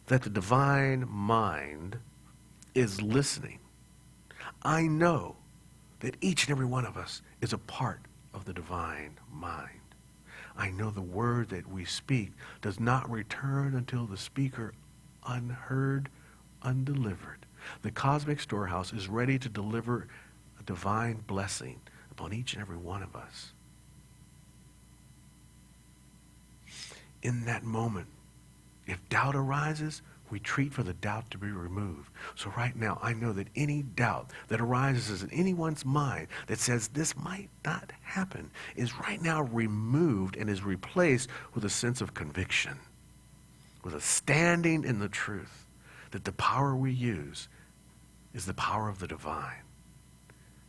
that the divine mind is listening. I know that each and every one of us is a part of the divine mind. I know the word that we speak does not return until the speaker unheard, undelivered. The cosmic storehouse is ready to deliver a divine blessing upon each and every one of us. In that moment, if doubt arises, we treat for the doubt to be removed. So right now, I know that any doubt that arises in anyone's mind that says this might not happen is right now removed and is replaced with a sense of conviction, with a standing in the truth that the power we use is the power of the divine.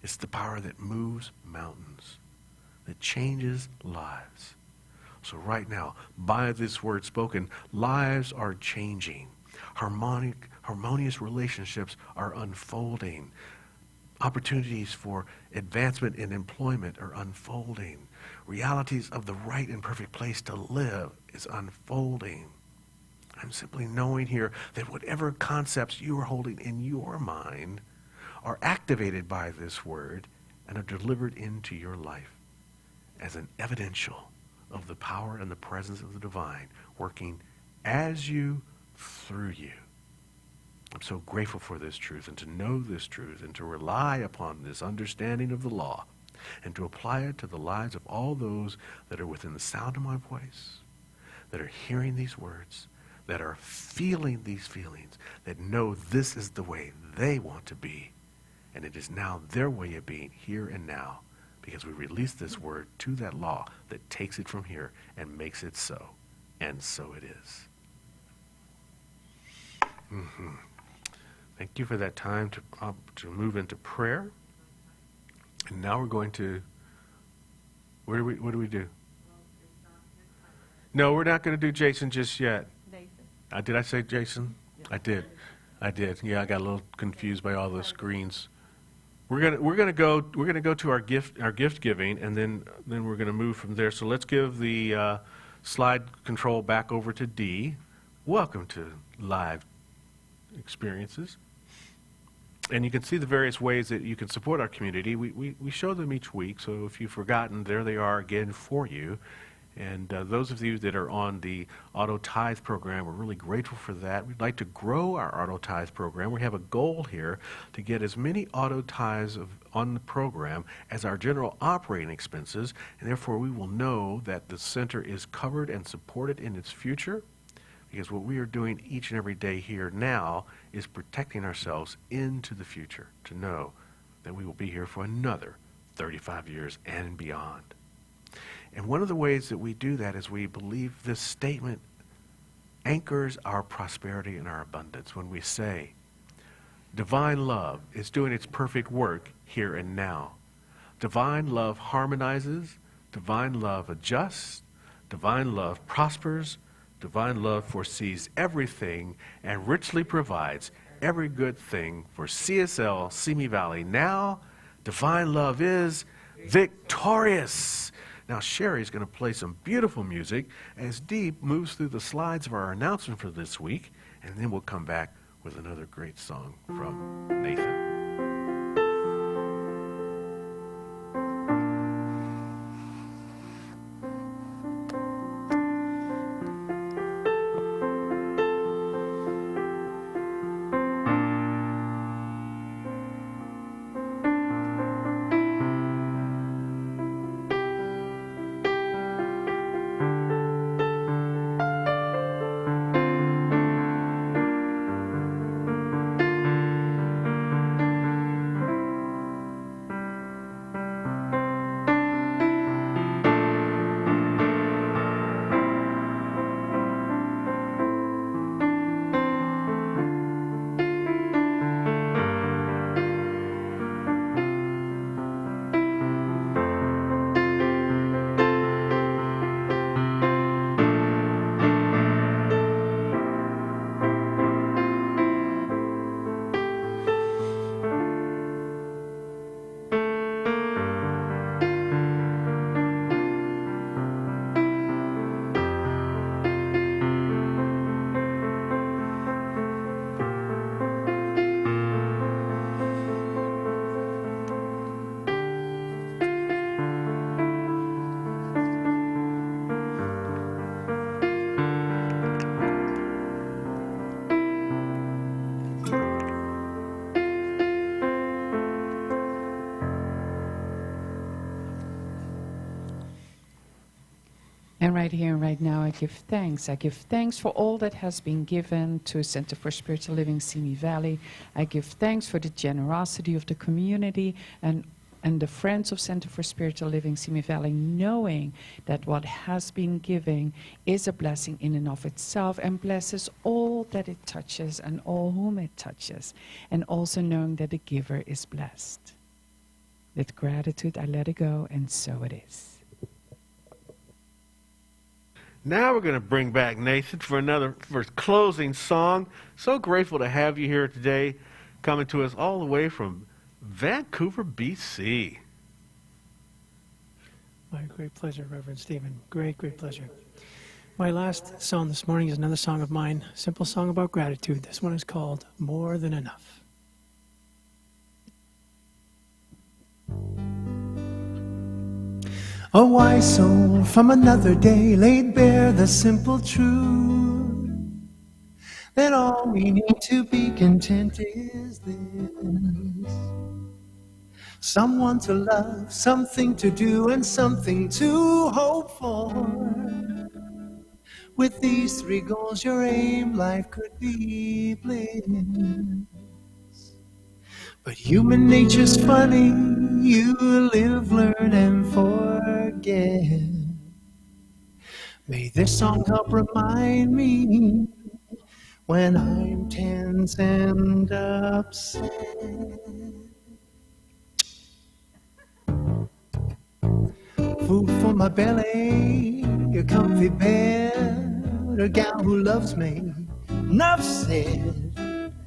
It's the power that moves mountains, that changes lives. So right now, by this word spoken, lives are changing. Harmonious relationships are unfolding. Opportunities for advancement in employment are unfolding. Realities of the right and perfect place to live is unfolding. I'm simply knowing here that whatever concepts you are holding in your mind are activated by this word and are delivered into your life as an evidential of the power and the presence of the divine working as you, through you. I'm so grateful for this truth and to know this truth and to rely upon this understanding of the law and to apply it to the lives of all those that are within the sound of my voice, that are hearing these words, that are feeling these feelings, that know this is the way they want to be, and it is now their way of being here and now, because we release this word to that law that takes it from here and makes it so, and so it is. Thank you for that time to move into prayer. And now we're going to, what do we do? No, we're not going to do Jason just yet. Nathan. Did I say Jason? I did. Yeah, I got a little confused by all those screens. We're gonna go to our gift giving, and then we're gonna move from there. So let's give the slide control back over to Dee. Welcome to Live Experiences. And you can see the various ways that you can support our community. We show them each week, so if you've forgotten, there they are again for you. And those of you that are on the Auto Tithe program, we're really grateful for that. We'd like to grow our Auto Tithe program. We have a goal here to get as many Auto Tithes on the program as our general operating expenses, and therefore we will know that the center is covered and supported in its future, because what we are doing each and every day here now is protecting ourselves into the future to know that we will be here for another 35 years and beyond. And one of the ways that we do that is we believe this statement anchors our prosperity and our abundance when we say, divine love is doing its perfect work here and now. Divine love harmonizes, divine love adjusts, divine love prospers, divine love foresees everything and richly provides every good thing for CSL Simi Valley. Now, divine love is victorious. Now, Cherie's going to play some beautiful music as Deep moves through the slides of our announcement for this week, and then we'll come back with another great song from Nathen. And right here and right now, I give thanks. I give thanks for all that has been given to Center for Spiritual Living Simi Valley. I give thanks for the generosity of the community and the friends of Center for Spiritual Living Simi Valley, knowing that what has been given is a blessing in and of itself and blesses all that it touches and all whom it touches. And also knowing that the giver is blessed. With gratitude, I let it go, and so it is. Now we're going to bring back Nathen for his closing song. So grateful to have you here today, coming to us all the way from Vancouver, BC. My great pleasure, Reverend Stephen. Great pleasure. My last song this morning is another song of mine, a simple song about gratitude. This one is called More Than Enough. A wise soul from another day laid bare the simple truth that all we need to be content is this. Someone to love, something to do, and something to hope for. With these three goals, your aim, life could be bliss. But human nature's funny, you live, learn, and forget. May this song help remind me when I'm tense and upset. Food for my belly, a comfy bed, a gal who loves me, enough said.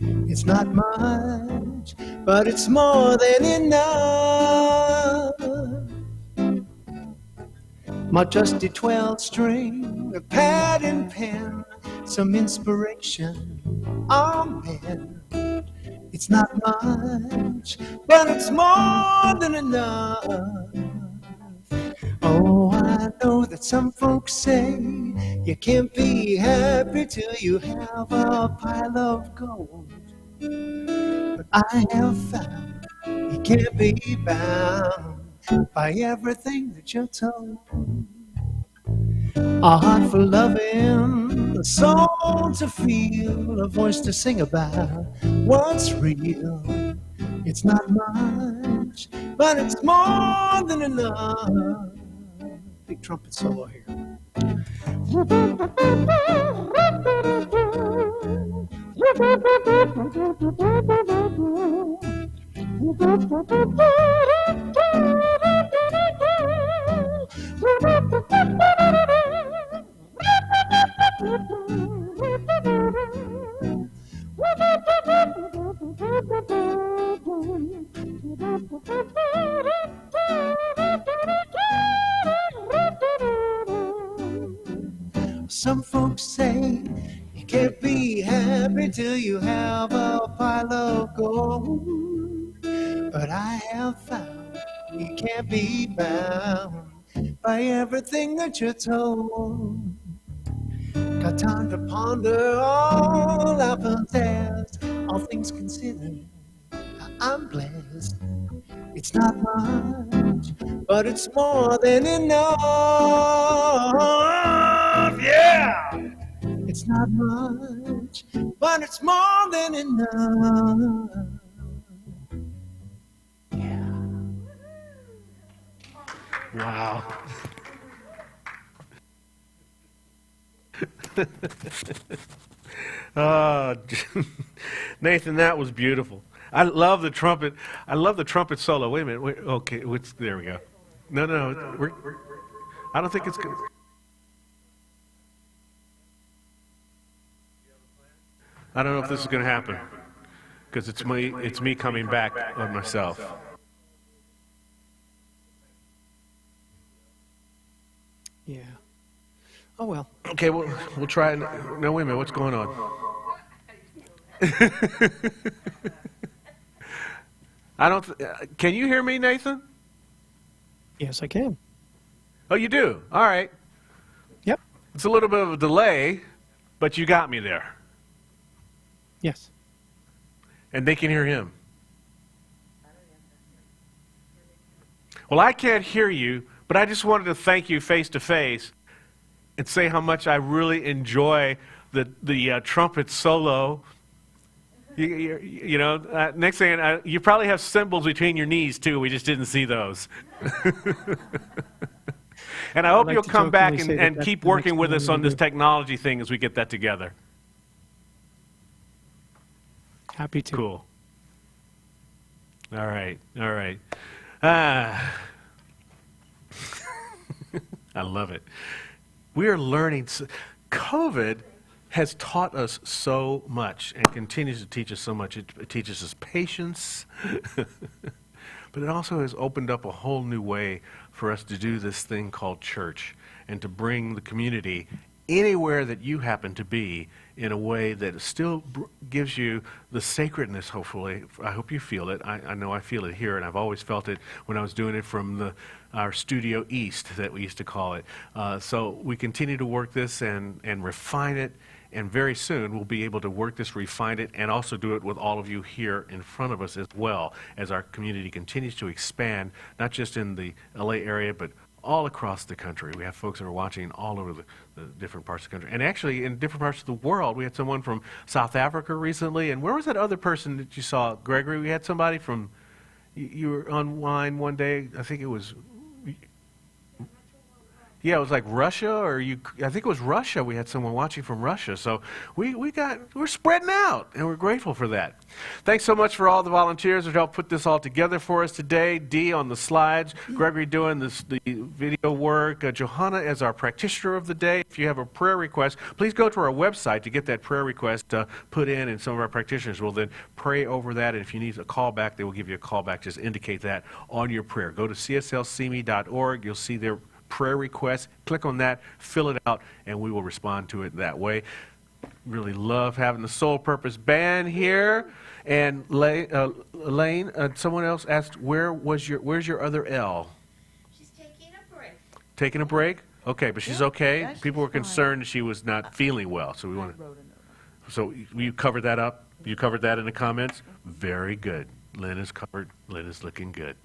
It's not much, but it's more than enough. My trusty 12-string, a pad and pen, some inspiration, amen. It's not much, but it's more than enough. Oh, I know that some folks say you can't be happy till you have a pile of gold. But I have found you can't be bound by everything that you're told. A heart for loving, a soul to feel, a voice to sing about what's real. It's not much, but it's more than enough. Big trumpet solo here. Some folks say you can't be happy till you have a pile of gold. But I have found you can't be bound by everything that you're told. Got time to ponder all our past, all things considered. I'm blessed. It's not much, but it's more than enough. Yeah! It's not much, but it's more than enough. Yeah. Wow. Nathan, that was beautiful. I love the trumpet. I love the trumpet solo. Wait a minute. Wait, okay, there we go. No. I don't think it's good. I don't know if this is going to happen because it's me coming back on myself. Yeah. Oh, well. Okay, we'll try it. No, wait a minute. What's going on? I don't. Can you hear me, Nathan? Yes, I can. Oh, you do? All right. Yep. It's a little bit of a delay, but you got me there. Yes. And they can hear him. Well, I can't hear you, but I just wanted to thank you face to face and say how much I really enjoy the trumpet solo. You know, next thing, you probably have cymbals between your knees, too. We just didn't see those. And I hope you'll come back and keep working with us on this technology thing as we get that together. Happy to. Cool. All right. I love it. We are learning. COVID has taught us so much and continues to teach us so much. It teaches us patience, but it also has opened up a whole new way for us to do this thing called church and to bring the community anywhere that you happen to be in a way that still gives you the sacredness, hopefully. I hope you feel it. I know I feel it here, and I've always felt it when I was doing it from our Studio East, that we used to call it. So we continue to work this and refine it, and very soon we'll be able to work this, refine it, and also do it with all of you here in front of us as well, as our community continues to expand, not just in the LA area, but all across the country. We have folks that are watching all over the different parts of the country. And actually, in different parts of the world, we had someone from South Africa recently. And where was that other person that you saw, Gregory? We had somebody from, you were online one day, I think it was, yeah, it was like Russia, I think it was Russia. We had someone watching from Russia. So we're spreading out, and we're grateful for that. Thanks so much for all the volunteers who helped put this all together for us today. Dee on the slides, Gregory doing the video work, Johanna as our practitioner of the day. If you have a prayer request, please go to our website to get that prayer request put in, and some of our practitioners will then pray over that. And if you need a call back, they will give you a call back. Just indicate that on your prayer. Go to cslsimi.org. You'll see their prayer request. Click on that, fill it out, and we will respond to it that way. Really love having the Soul Purpose Band here. And Elaine, someone else asked, where's your other L? She's taking a break. Taking a break? Okay, but she's okay. yeah, she's People were fine. concerned that she was not feeling well, so we I want to. wrote a note. So you covered that up? You covered that in the comments? Very good. Lynn is covered. Lynn is looking good.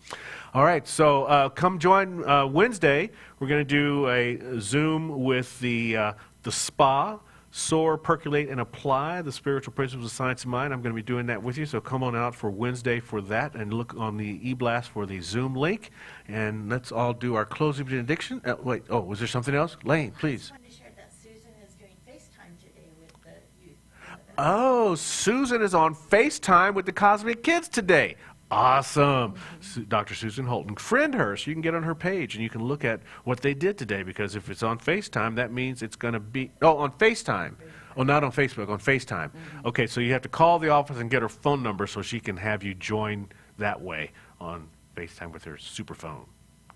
All right, so come join Wednesday. We're going to do a Zoom with the SPA, Soar, Percolate, and Apply, the Spiritual Principles of Science of Mind. I'm going to be doing that with you, so come on out for Wednesday for that and look on the e-blast for the Zoom link. And let's all do our closing benediction. Wait, was there something else? Lane, please. I just wanted to share that Susan is doing FaceTime today with the youth. Oh, Susan is on FaceTime with the Cosmic Kids today. Awesome. Dr. Susan Holton. Friend her so you can get on her page and you can look at what they did today, because if it's on FaceTime, that means it's going to be, on FaceTime. Oh, not on Facebook, on FaceTime. Okay, so you have to call the office and get her phone number so she can have you join that way on FaceTime with her super phone.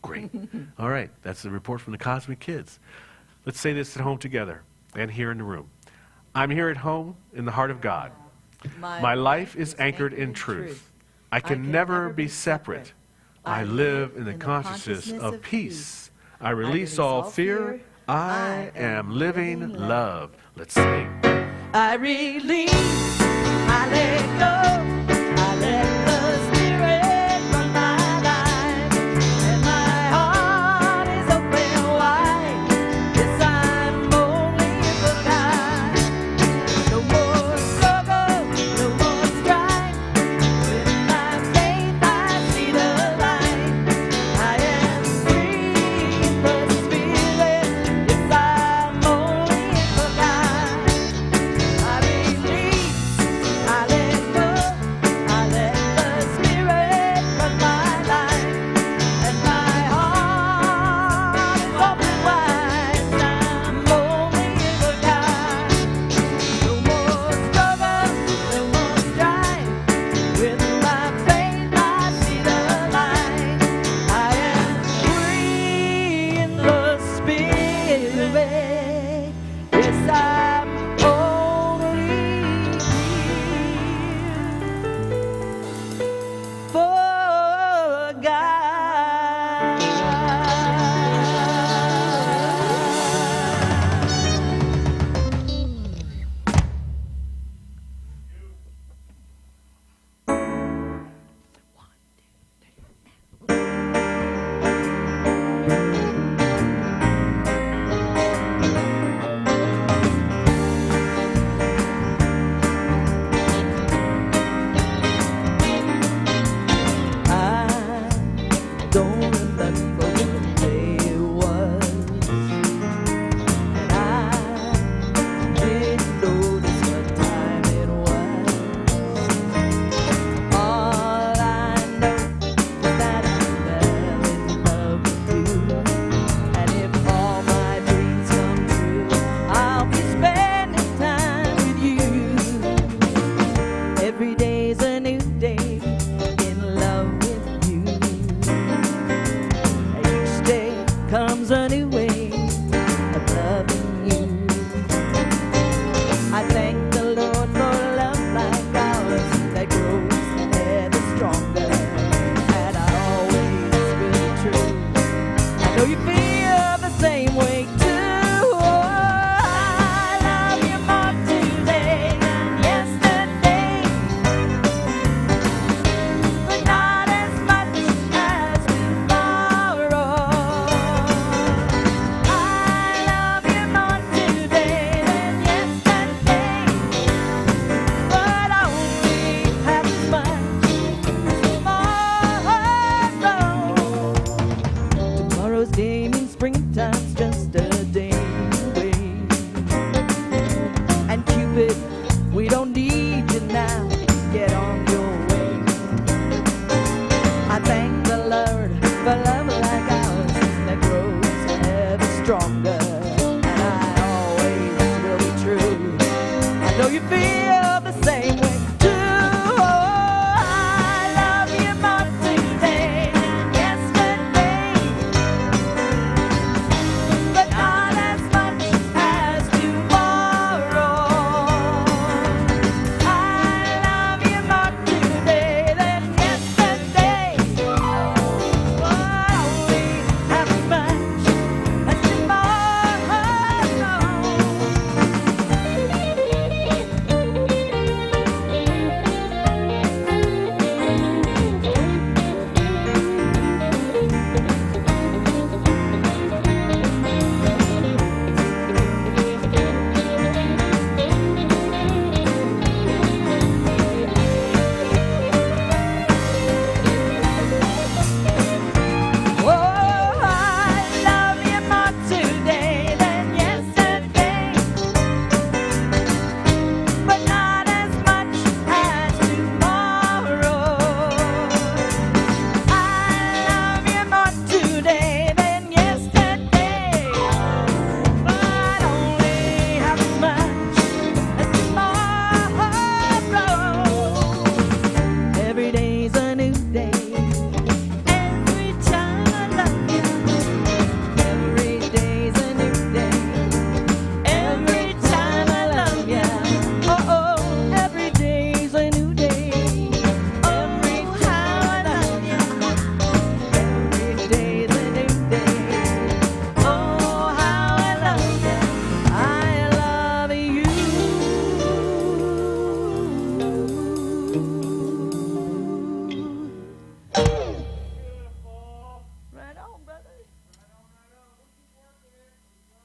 Great. All right, that's the report from the Cosmic Kids. Let's say this at home together and here in the room. I'm here at home in the heart of God. My life is anchored in truth. I can never be separate. I live in the consciousness of peace. I release all fear. I am living love. Let's sing. I release, I let go.